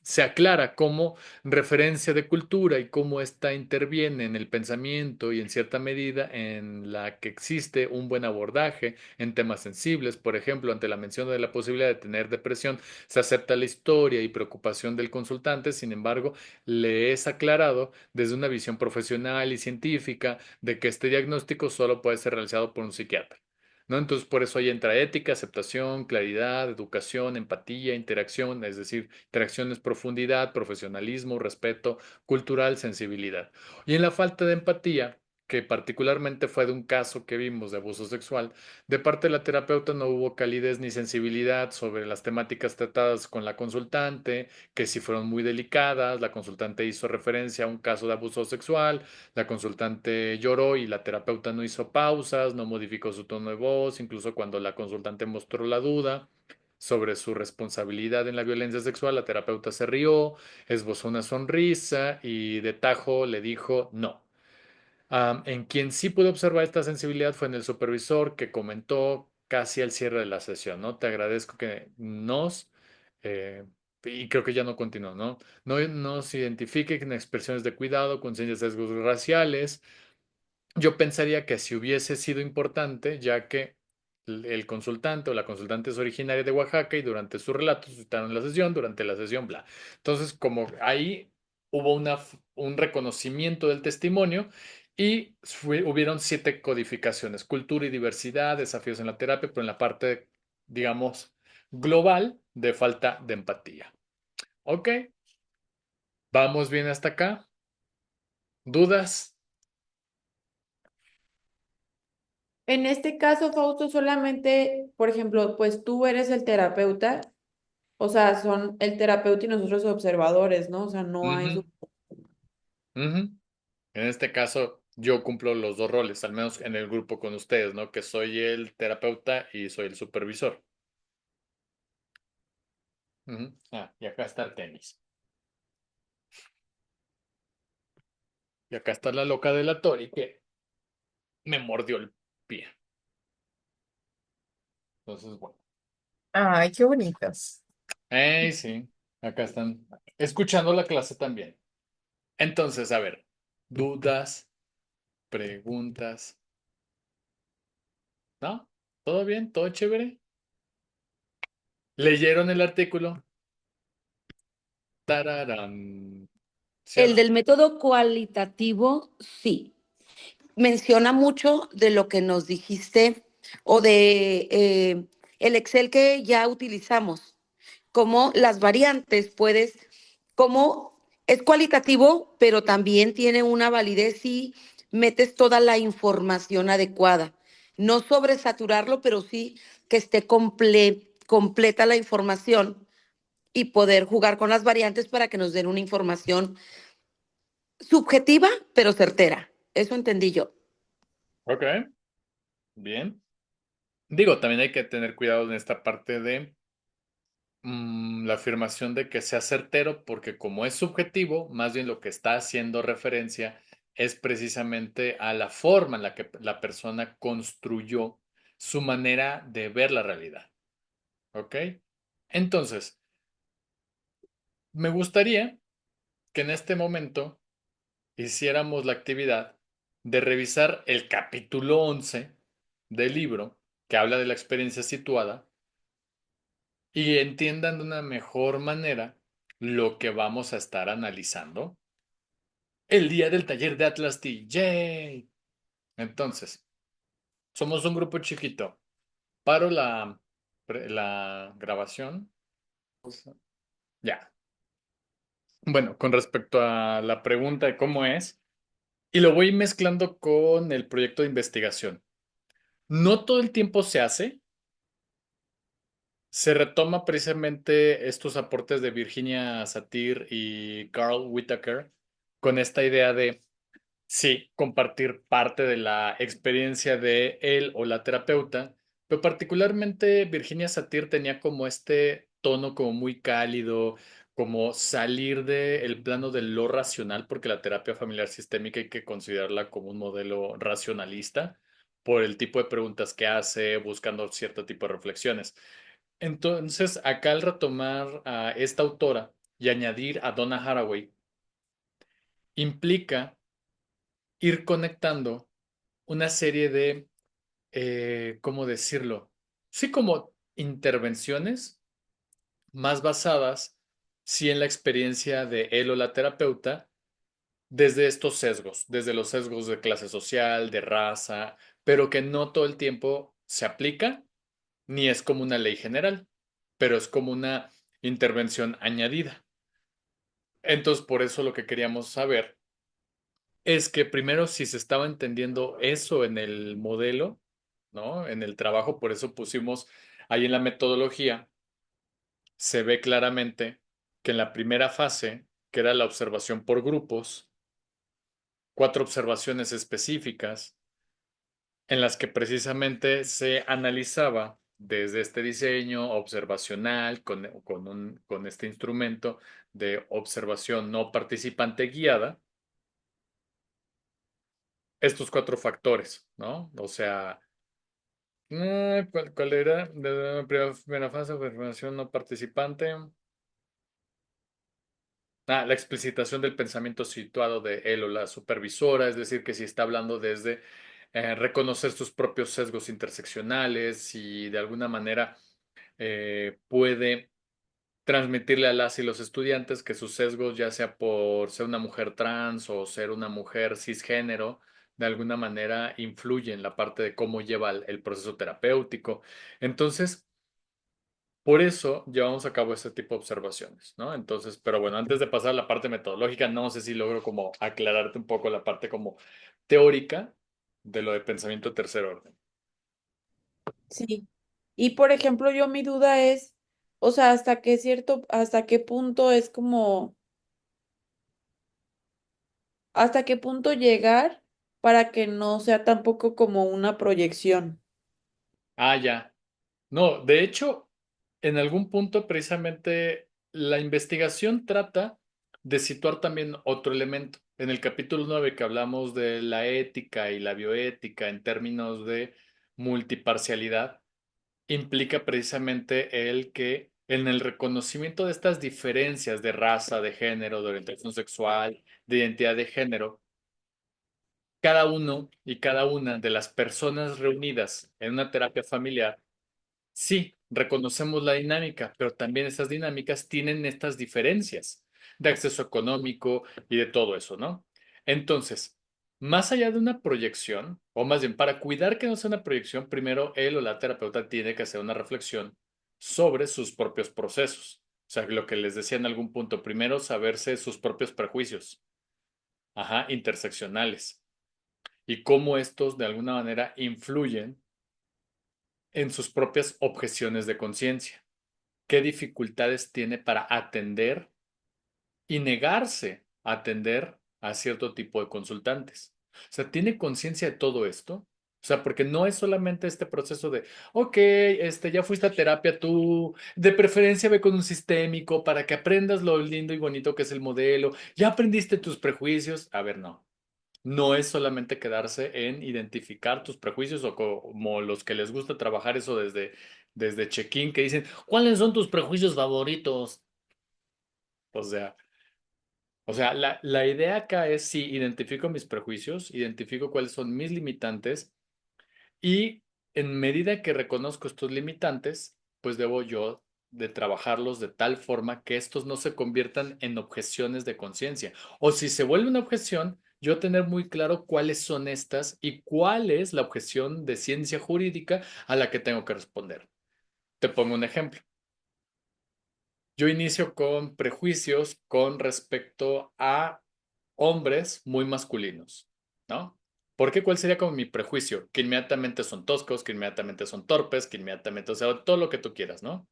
se aclara cómo referencia de cultura y cómo ésta interviene en el pensamiento, y en cierta medida en la que existe un buen abordaje en temas sensibles. Por ejemplo, ante la mención de la posibilidad de tener depresión, se acepta la historia y preocupación del consultante. Sin embargo, le es aclarado desde una visión profesional y científica de que este diagnóstico solo puede ser realizado por un psiquiatra. ¿No? Entonces, por eso ahí entra ética, aceptación, claridad, educación, empatía, interacción, es decir, interacción es profundidad, profesionalismo, respeto cultural, sensibilidad. Y en la falta de empatía que particularmente fue de un caso que vimos de abuso sexual, de parte de la terapeuta no hubo calidez ni sensibilidad sobre las temáticas tratadas con la consultante, que si fueron muy delicadas, la consultante hizo referencia a un caso de abuso sexual, la consultante lloró y la terapeuta no hizo pausas, no modificó su tono de voz, incluso cuando la consultante mostró la duda sobre su responsabilidad en la violencia sexual, la terapeuta se rió, esbozó una sonrisa y de tajo le dijo no. En quien sí pude observar esta sensibilidad fue en el supervisor que comentó casi al cierre de la sesión, ¿no? Te agradezco que eh, y creo que ya no continuó, ¿no? No nos identifiquen expresiones de cuidado con señas de sesgos raciales. Yo pensaría que si hubiese sido importante, ya que el consultante o la consultante es originaria de Oaxaca y durante su relato suscitaron durante la sesión, bla. Entonces, como ahí hubo un reconocimiento del testimonio y hubieron 7 codificaciones: cultura y diversidad, desafíos en la terapia, pero en la parte, digamos, global de falta de empatía. ¿Ok? ¿Vamos bien hasta acá? ¿Dudas? En este caso, Fausto, solamente, por ejemplo, pues tú eres el terapeuta, o sea, son el terapeuta y nosotros observadores, ¿no? O sea, no hay Ujú, su... ujú. En este caso, yo cumplo los dos roles, al menos en el grupo con ustedes, ¿no? Que soy el terapeuta y soy el supervisor. Ujú. Y acá está el tenis. Y acá está la loca de la Tori que me mordió el pie. Entonces, bueno. Ay, qué bonitos. Sí, acá están escuchando la clase también. Entonces, a ver, dudas, preguntas, ¿no? ¿Todo bien? ¿Todo chévere? ¿Leyeron el artículo? Tararán. El ¿Cierto? del método cualitativo, sí. Menciona mucho de lo que nos dijiste o de el Excel que ya utilizamos, como las variantes, puedes, como es cualitativo, pero también tiene una validez si metes toda la información adecuada. No sobresaturarlo, pero sí que esté completa la información y poder jugar con las variantes para que nos den una información subjetiva, pero certera. Eso entendí yo. Ok, bien. Digo, también hay que tener cuidado en esta parte de la afirmación de que sea certero, porque como es subjetivo, más bien lo que está haciendo referencia es precisamente a la forma en la que la persona construyó su manera de ver la realidad. ¿Ok? Entonces, me gustaría que en este momento hiciéramos la actividad de revisar el capítulo 11 del libro que habla de la experiencia situada y entiendan de una mejor manera lo que vamos a estar analizando el día del taller de Atlas T. ¡Yay! Entonces, somos un grupo chiquito. Paro la grabación. Ya. Bueno, con respecto a la pregunta de cómo es, y lo voy mezclando con el proyecto de investigación. No todo el tiempo se hace. Se retoma precisamente estos aportes de Virginia Satir y Carl Whitaker con esta idea de, sí, compartir parte de la experiencia de él o la terapeuta, pero particularmente Virginia Satir tenía como este tono como muy cálido, como salir del plano de lo racional, porque la terapia familiar sistémica hay que considerarla como un modelo racionalista por el tipo de preguntas que hace, buscando cierto tipo de reflexiones. Entonces, acá al retomar a esta autora y añadir a Donna Haraway, implica ir conectando una serie de, ¿cómo decirlo? Sí, como intervenciones más basadas, sí, en la experiencia de él o la terapeuta, desde estos sesgos, desde los sesgos de clase social, de raza, pero que no todo el tiempo se aplica, ni es como una ley general, pero es como una intervención añadida. Entonces, por eso lo que queríamos saber es que primero si se estaba entendiendo eso en el modelo, ¿no? En el trabajo, por eso pusimos ahí en la metodología, se ve claramente que en la primera fase, que era la observación por grupos, 4 observaciones específicas, en las que precisamente se analizaba desde este diseño observacional con este instrumento de observación no participante guiada, estos 4 factores, ¿no? O sea, ¿cuál era? De la primera fase, observación no participante. La explicitación del pensamiento situado de él o la supervisora, es decir, que si está hablando desde reconocer sus propios sesgos interseccionales y de alguna manera puede transmitirle a las y los estudiantes que sus sesgos, ya sea por ser una mujer trans o ser una mujer cisgénero, de alguna manera influyen en la parte de cómo lleva el proceso terapéutico. Entonces, por eso llevamos a cabo este tipo de observaciones, ¿no? Entonces, pero bueno, antes de pasar a la parte metodológica, no sé si logro como aclararte un poco la parte como teórica de lo de pensamiento de tercer orden. Sí. Y por ejemplo, yo mi duda es, o sea, hasta qué punto es como, hasta qué punto llegar para que no sea tampoco como una proyección. Ya. No, de hecho, en algún punto precisamente la investigación trata de situar también otro elemento. En el capítulo 9 que hablamos de la ética y la bioética en términos de multiparcialidad, implica precisamente el que en el reconocimiento de estas diferencias de raza, de género, de orientación sexual, de identidad de género, cada uno y cada una de las personas reunidas en una terapia familiar, sí, reconocemos la dinámica, pero también estas dinámicas tienen estas diferencias de acceso económico y de todo eso, ¿no? Entonces, más allá de una proyección, o más bien para cuidar que no sea una proyección, primero él o la terapeuta tiene que hacer una reflexión sobre sus propios procesos. O sea, lo que les decía en algún punto, primero saberse sus propios prejuicios, interseccionales, y cómo estos de alguna manera influyen en sus propias objeciones de conciencia. ¿Qué dificultades tiene para atender y negarse a atender a cierto tipo de consultantes? O sea, ¿tiene conciencia de todo esto? O sea, porque no es solamente este proceso de, ok, ya fuiste a terapia tú, de preferencia ve con un sistémico para que aprendas lo lindo y bonito que es el modelo, ya aprendiste tus prejuicios. A ver, no. No es solamente quedarse en identificar tus prejuicios o como los que les gusta trabajar eso desde check-in que dicen, ¿cuáles son tus prejuicios favoritos? O sea, la idea acá es si identifico mis prejuicios, identifico cuáles son mis limitantes y en medida que reconozco estos limitantes, pues debo yo de trabajarlos de tal forma que estos no se conviertan en objeciones de conciencia. O si se vuelve una objeción, yo tener muy claro cuáles son estas y cuál es la objeción de ciencia jurídica a la que tengo que responder. Te pongo un ejemplo. Yo inicio con prejuicios con respecto a hombres muy masculinos, ¿no? ¿Por qué? ¿Cuál sería como mi prejuicio? Que inmediatamente son toscos, que inmediatamente son torpes, que inmediatamente, o sea, todo lo que tú quieras, ¿no?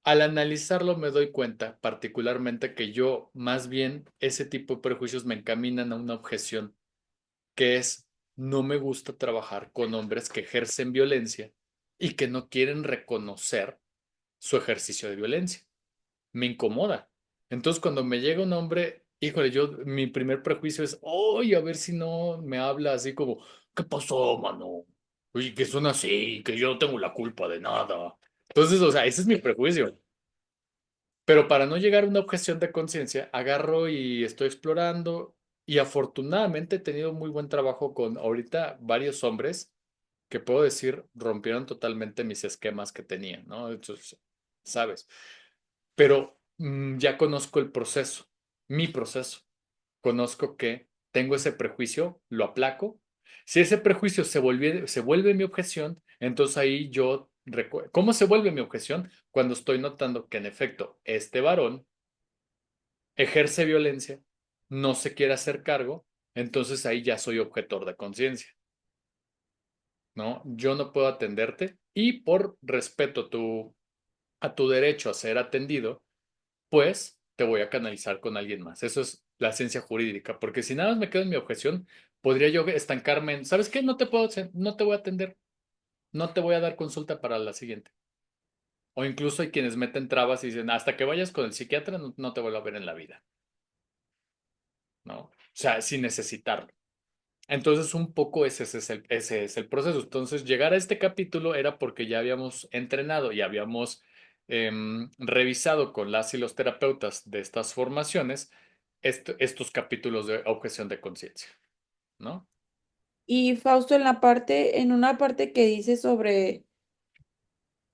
Al analizarlo me doy cuenta particularmente que yo, más bien, ese tipo de prejuicios me encaminan a una objeción, que es, no me gusta trabajar con hombres que ejercen violencia y que no quieren reconocer su ejercicio de violencia. Me incomoda. Entonces, cuando me llega un hombre, híjole, mi primer prejuicio es, oye, a ver si no me habla así como, ¿qué pasó, mano? Oye, que son así, que yo no tengo la culpa de nada. Entonces, o sea, ese es mi prejuicio. Pero para no llegar a una objeción de conciencia, agarro y estoy explorando y afortunadamente he tenido muy buen trabajo con ahorita varios hombres que puedo decir rompieron totalmente mis esquemas que tenía, ¿no? Entonces, ¿sabes? Pero ya conozco el proceso, mi proceso. Conozco que tengo ese prejuicio, lo aplaco. Si ese prejuicio se vuelve mi objeción, entonces ahí ¿cómo se vuelve mi objeción? Cuando estoy notando que en efecto este varón ejerce violencia no se quiere hacer cargo, entonces ahí ya soy objetor de conciencia, ¿no? Yo no puedo atenderte y por respeto a tu derecho a ser atendido, pues te voy a canalizar con alguien más. Eso es la ciencia jurídica, porque si nada más me quedo en mi objeción, podría yo estancarme en, ¿sabes qué? No te voy a atender, no te voy a dar consulta para la siguiente. O incluso hay quienes meten trabas y dicen, hasta que vayas con el psiquiatra no te vuelvo a ver en la vida, ¿no? O sea, sin necesitarlo. Entonces, un poco ese es el proceso. Entonces, llegar a este capítulo era porque ya habíamos entrenado y habíamos revisado con las y los terapeutas de estas formaciones estos capítulos de objeción de conciencia, ¿no? Y Fausto, en una parte que dice sobre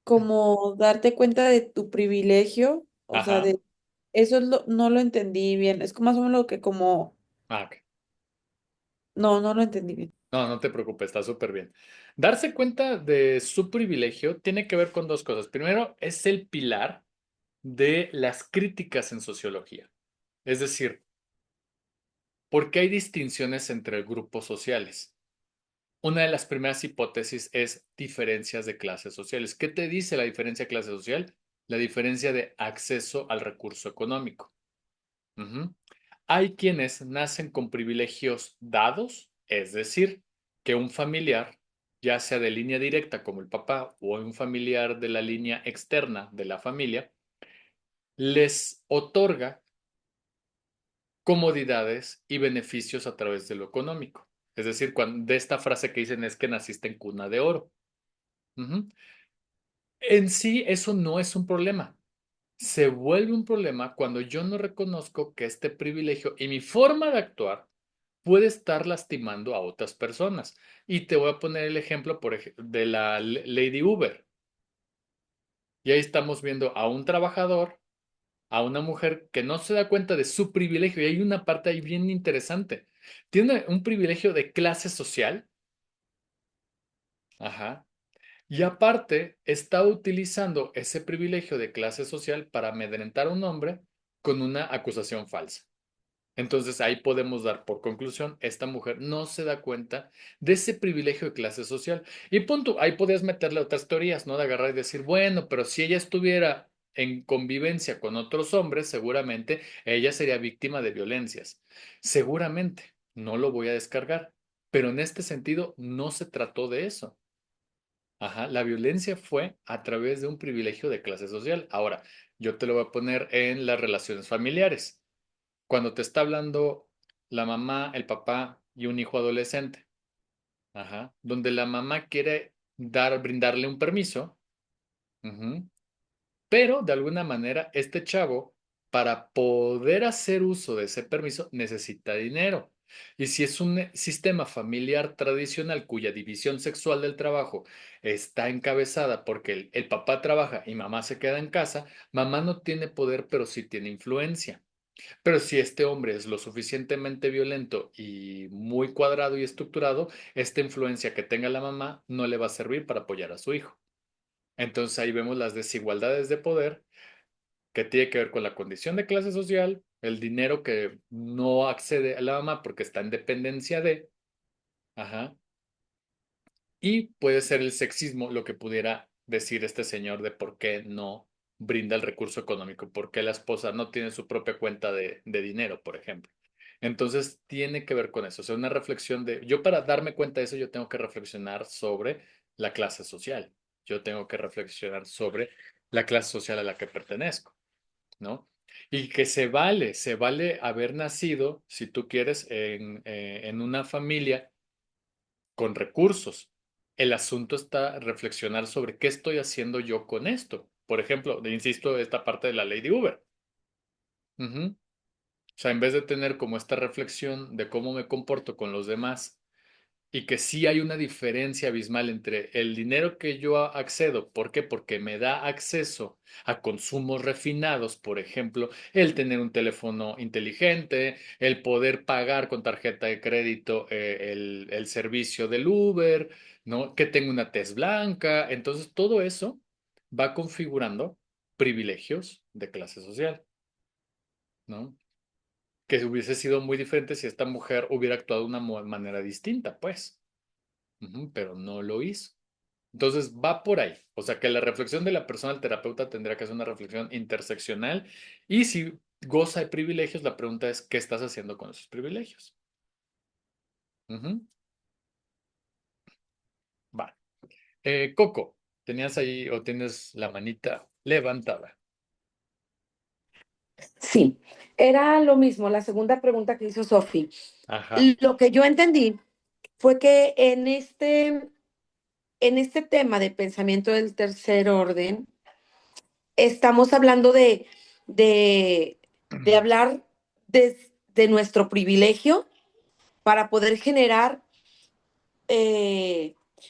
como darte cuenta de tu privilegio, o sea, Ajá. eso no lo entendí bien. Es como más o menos lo que como, Ah, ok. no lo entendí bien. No, no te preocupes, está súper bien. Darse cuenta de su privilegio tiene que ver con dos cosas. Primero, es el pilar de las críticas en sociología. Es decir, ¿por qué hay distinciones entre grupos sociales? Una de las primeras hipótesis es diferencias de clases sociales. ¿Qué te dice la diferencia de clase social? La diferencia de acceso al recurso económico. Ujú. Hay quienes nacen con privilegios dados, es decir, que un familiar, ya sea de línea directa como el papá o un familiar de la línea externa de la familia, les otorga comodidades y beneficios a través de lo económico. Es decir, de esta frase que dicen es que naciste en cuna de oro. Ujú. En sí, eso no es un problema. Se vuelve un problema cuando yo no reconozco que este privilegio y mi forma de actuar puede estar lastimando a otras personas. Y te voy a poner el ejemplo de la Lady Uber. Y ahí estamos viendo a un trabajador, a una mujer que no se da cuenta de su privilegio. Y hay una parte ahí bien interesante. Tiene un privilegio de clase social. Ajá. Y aparte, está utilizando ese privilegio de clase social para amedrentar a un hombre con una acusación falsa. Entonces ahí podemos dar por conclusión, esta mujer no se da cuenta de ese privilegio de clase social. Y punto, ahí podías meterle otras teorías, ¿no? De agarrar y decir, bueno, pero si ella estuviera en convivencia con otros hombres, seguramente ella sería víctima de violencias. Seguramente, no lo voy a descargar. Pero en este sentido, no se trató de eso. Ajá, la violencia fue a través de un privilegio de clase social. Ahora, yo te lo voy a poner en las relaciones familiares. Cuando te está hablando la mamá, el papá y un hijo adolescente, ajá, donde la mamá quiere brindarle un permiso, ujú, pero de alguna manera este chavo, para poder hacer uso de ese permiso, necesita dinero. Y si es un sistema familiar tradicional cuya división sexual del trabajo está encabezada porque el papá trabaja y mamá se queda en casa, mamá no tiene poder, pero sí tiene influencia. Pero si este hombre es lo suficientemente violento y muy cuadrado y estructurado, esta influencia que tenga la mamá no le va a servir para apoyar a su hijo. Entonces ahí vemos las desigualdades de poder que tiene que ver con la condición de clase social, el dinero que no accede a la mamá porque está en dependencia de, ajá, y puede ser el sexismo lo que pudiera decir este señor de por qué no brinda el recurso económico, por qué la esposa no tiene su propia cuenta de dinero, por ejemplo. Entonces tiene que ver con eso, o sea, una reflexión de, yo para darme cuenta de eso, yo tengo que reflexionar sobre la clase social, yo tengo que reflexionar sobre la clase social a la que pertenezco, ¿no? Y que se vale haber nacido, si tú quieres, en una familia con recursos. El asunto está reflexionar sobre qué estoy haciendo yo con esto. Por ejemplo, insisto, esta parte de la ley de Uber. Ujú. O sea, en vez de tener como esta reflexión de cómo me comporto con los demás y que sí hay una diferencia abismal entre el dinero que yo accedo, ¿por qué? Porque me da acceso a consumos refinados, por ejemplo, el tener un teléfono inteligente, el poder pagar con tarjeta de crédito el servicio del Uber, ¿no? Que tengo una tez blanca, entonces todo eso va configurando privilegios de clase social, ¿no? que hubiese sido muy diferente si esta mujer hubiera actuado de una manera distinta, pues. Pero no lo hizo. Entonces va por ahí. O sea que la reflexión de la persona al terapeuta tendría que ser una reflexión interseccional. Y si goza de privilegios, la pregunta es, ¿qué estás haciendo con esos privilegios? Ujú. Va. Coco, tenías ahí o tienes la manita levantada. Sí, era lo mismo, la segunda pregunta que hizo Sofi. Ajá. Lo que yo entendí fue que en este tema de pensamiento del tercer orden, estamos hablando de, de hablar de nuestro privilegio para poder generar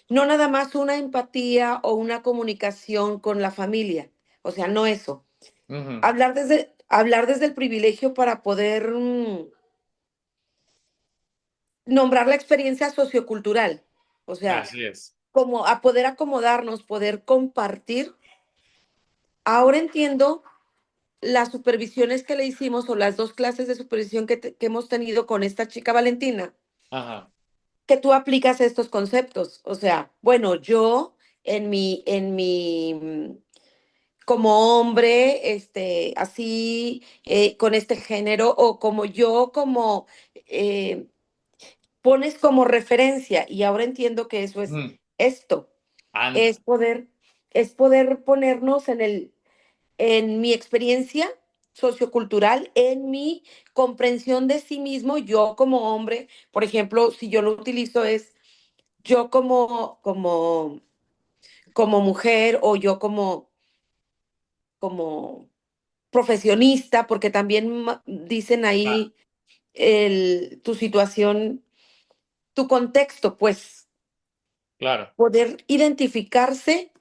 no nada más una empatía o una comunicación con la familia, o sea, no eso. Ujú. Hablar desde el privilegio para poder nombrar la experiencia sociocultural, o sea, Así es. como a poder acomodarnos, poder compartir. Ahora entiendo las supervisiones que le hicimos o las dos clases de supervisión que hemos tenido con esta chica Valentina, Ajá. que tú aplicas estos conceptos. O sea, bueno, yo en mi como hombre, así, con este género, o como yo, como eh, pones como referencia, y ahora entiendo que eso es Mm. esto, Anda. es poder, es poder ponernos en mi experiencia sociocultural, en mi comprensión de sí mismo, yo como hombre, por ejemplo, si yo lo utilizo es yo como mujer o yo como profesionista, porque también dicen Ah, ahí tu situación, tu contexto, pues claro, poder identificarse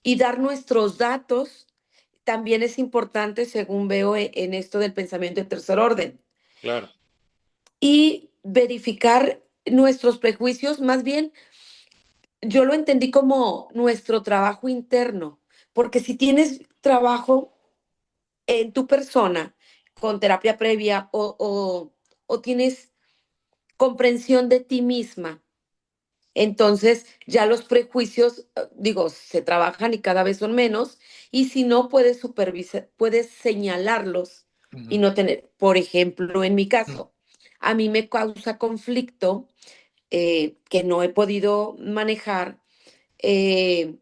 y dar nuestros datos también es importante, según veo en esto del pensamiento de tercer orden. claro. Y verificar nuestros prejuicios, más bien, yo lo entendí como nuestro trabajo interno, porque si tienes trabajo en tu persona con terapia previa o tienes comprensión de ti misma, entonces ya los prejuicios, digo, se trabajan y cada vez son menos, y si no, puedes supervisar, puedes señalarlos y Ujú. no tener, por ejemplo, en mi caso, a mí me causa conflicto que no he podido manejar eh,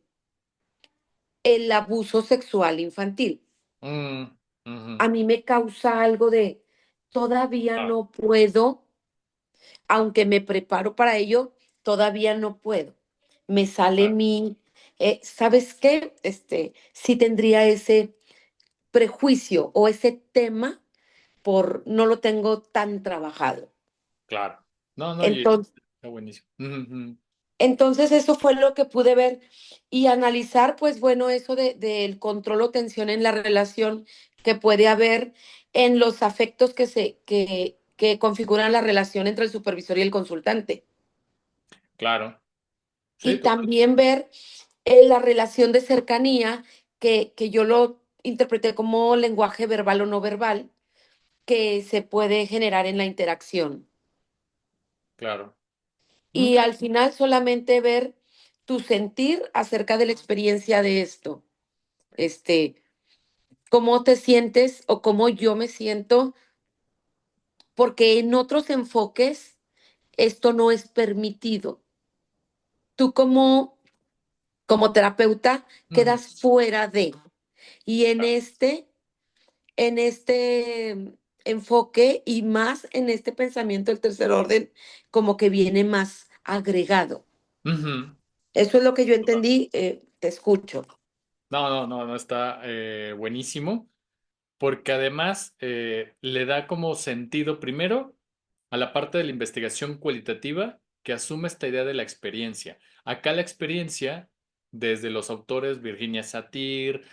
el abuso sexual infantil. Mm, ujú. A mí me causa algo de, todavía Ah, no puedo, aunque me preparo para ello, todavía no puedo. Me sale claro, mi, ¿sabes qué? Sí tendría ese prejuicio o ese tema no lo tengo tan trabajado. claro. No, no, y Entonces, está buenísimo. Ujú. entonces eso fue lo que pude ver y analizar, pues bueno, eso del control o tensión en la relación que puede haber en los afectos que configuran la relación entre el supervisor y el consultante. Claro. Sí, Y total. también ver la relación de cercanía, que yo lo interpreté como lenguaje verbal o no verbal, que se puede generar en la interacción. Claro. Mm, Y al final solamente ver tu sentir acerca de la experiencia de esto. Este, cómo te sientes o cómo yo me siento, porque en otros enfoques esto no es permitido. Tú como terapeuta ujú. quedas fuera de. Y en este enfoque y más en este pensamiento del tercer orden, como que viene más agregado. Ujú. Eso es lo que yo entendí, te escucho. No, no, no, no, está buenísimo, porque además le da como sentido primero a la parte de la investigación cualitativa que asume esta idea de la experiencia. Acá la experiencia, desde los autores Virginia Satir,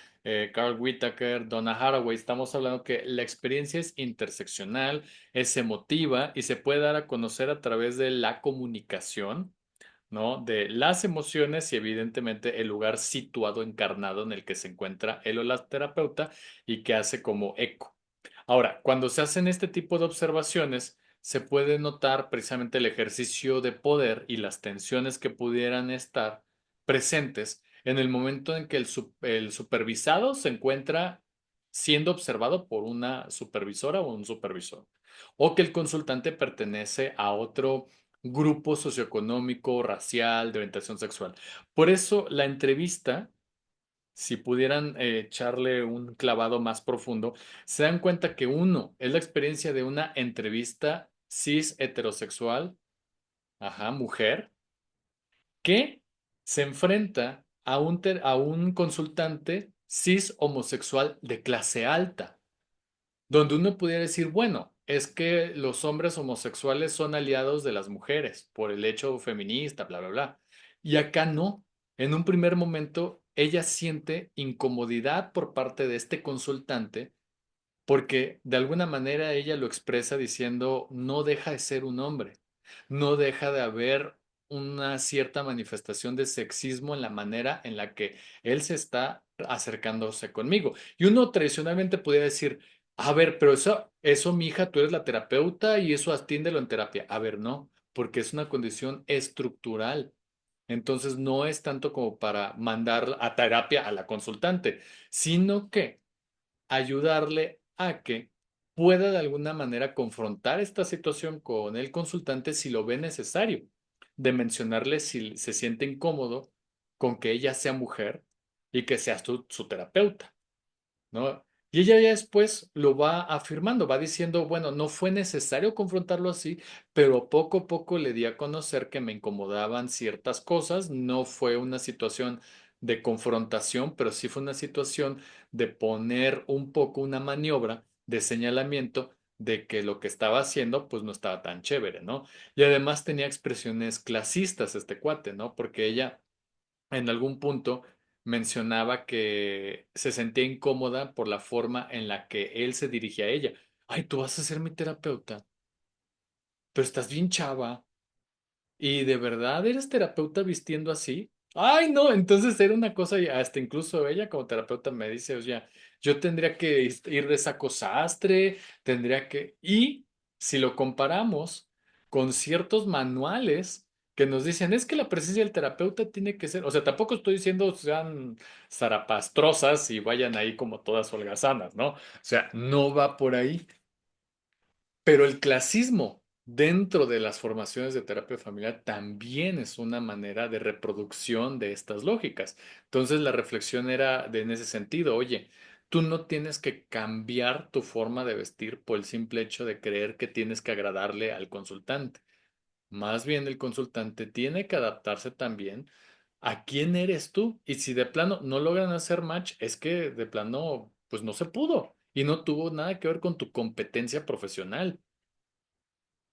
Carl Whitaker, Donna Haraway, estamos hablando que la experiencia es interseccional, es emotiva y se puede dar a conocer a través de la comunicación, ¿no? De las emociones y evidentemente el lugar situado, encarnado en el que se encuentra él o la terapeuta y que hace como eco. Ahora, cuando se hacen este tipo de observaciones, se puede notar precisamente el ejercicio de poder y las tensiones que pudieran estar presentes en el momento en que el supervisado se encuentra siendo observado por una supervisora o un supervisor, o que el consultante pertenece a otro grupo socioeconómico, racial, de orientación sexual. Por eso la entrevista, si pudieran echarle un clavado más profundo, se dan cuenta que uno es la experiencia de una entrevista cis heterosexual, ajá, mujer, que se enfrenta a un consultante cis homosexual de clase alta, donde uno pudiera decir, bueno, es que los hombres homosexuales son aliados de las mujeres por el hecho feminista, bla, bla, bla. Y acá no. En un primer momento, ella siente incomodidad por parte de este consultante porque de alguna manera ella lo expresa diciendo, no deja de ser un hombre, no deja de haber una cierta manifestación de sexismo en la manera en la que él se está acercándose conmigo. Y uno tradicionalmente podría decir, a ver, pero eso, mija, tú eres la terapeuta y eso atiéndelo en terapia. A ver, no, porque es una condición estructural. Entonces no es tanto como para mandar a terapia a la consultante, sino que ayudarle a que pueda de alguna manera confrontar esta situación con el consultante si lo ve necesario, de mencionarle si se siente incómodo con que ella sea mujer y que sea su terapeuta, ¿no? Y ella ya después lo va afirmando, va diciendo, bueno, no fue necesario confrontarlo así, pero poco a poco le di a conocer que me incomodaban ciertas cosas, no fue una situación de confrontación, pero sí fue una situación de poner un poco una maniobra de señalamiento de que lo que estaba haciendo pues no estaba tan chévere, ¿no? Y además tenía expresiones clasistas este cuate, ¿no? Porque ella en algún punto mencionaba que se sentía incómoda por la forma en la que él se dirigía a ella. Ay, tú vas a ser mi terapeuta, pero estás bien chava. ¿Y de verdad eres terapeuta vistiendo así? Ay, no, entonces era una cosa, y hasta incluso ella como terapeuta me dice, o sea, yo tendría que ir de saco sastre, tendría que... Y si lo comparamos con ciertos manuales que nos dicen, es que la presencia del terapeuta tiene que ser, o sea, tampoco estoy diciendo sean zarapastrosas y vayan ahí como todas holgazanas, ¿no? O sea, no va por ahí. Pero el clasismo dentro de las formaciones de terapia familiar también es una manera de reproducción de estas lógicas. Entonces la reflexión era en ese sentido, oye, tú no tienes que cambiar tu forma de vestir por el simple hecho de creer que tienes que agradarle al consultante. Más bien el consultante tiene que adaptarse también a quién eres tú. Y si de plano no logran hacer match, es que de plano, pues no se pudo y no tuvo nada que ver con tu competencia profesional.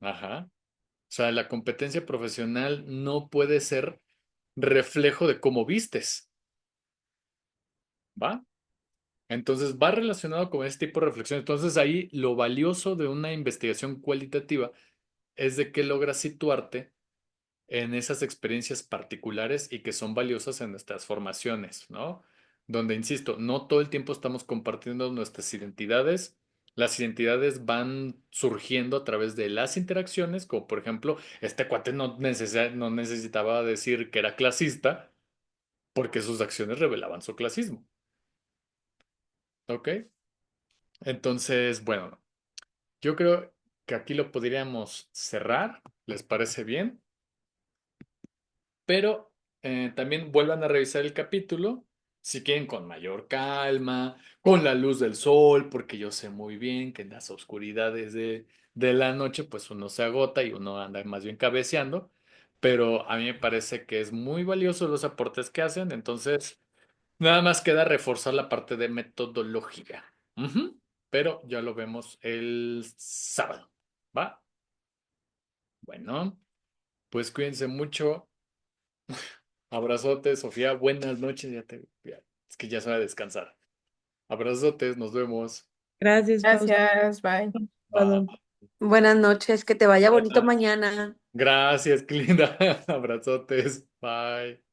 Ajá. O sea, la competencia profesional no puede ser reflejo de cómo vistes, ¿va? Entonces va relacionado con este tipo de reflexión. Entonces ahí lo valioso de una investigación cualitativa es de que logra situarte en esas experiencias particulares y que son valiosas en nuestras formaciones, ¿no? Donde, insisto, no todo el tiempo estamos compartiendo nuestras identidades. Las identidades van surgiendo a través de las interacciones, como por ejemplo, este cuate no necesitaba decir que era clasista porque sus acciones revelaban su clasismo, ¿ok? Entonces, bueno, yo creo que aquí lo podríamos cerrar. ¿Les parece bien? Pero también vuelvan a revisar el capítulo, si quieren, con mayor calma, con la luz del sol, porque yo sé muy bien que en las oscuridades de la noche, pues uno se agota y uno anda más bien cabeceando, pero a mí me parece que es muy valioso los aportes que hacen, entonces nada más queda reforzar la parte de metodología. Ujú. Pero ya lo vemos el sábado, ¿va? Bueno, pues cuídense mucho. Abrazotes, Sofía. Buenas noches. Es que ya es hora de descansar. Abrazotes, nos vemos. Gracias, Fausto. Gracias, bye. Bye. Buenas noches, que te vaya bonito Buenas. mañana. Gracias, qué linda. Abrazotes. Bye.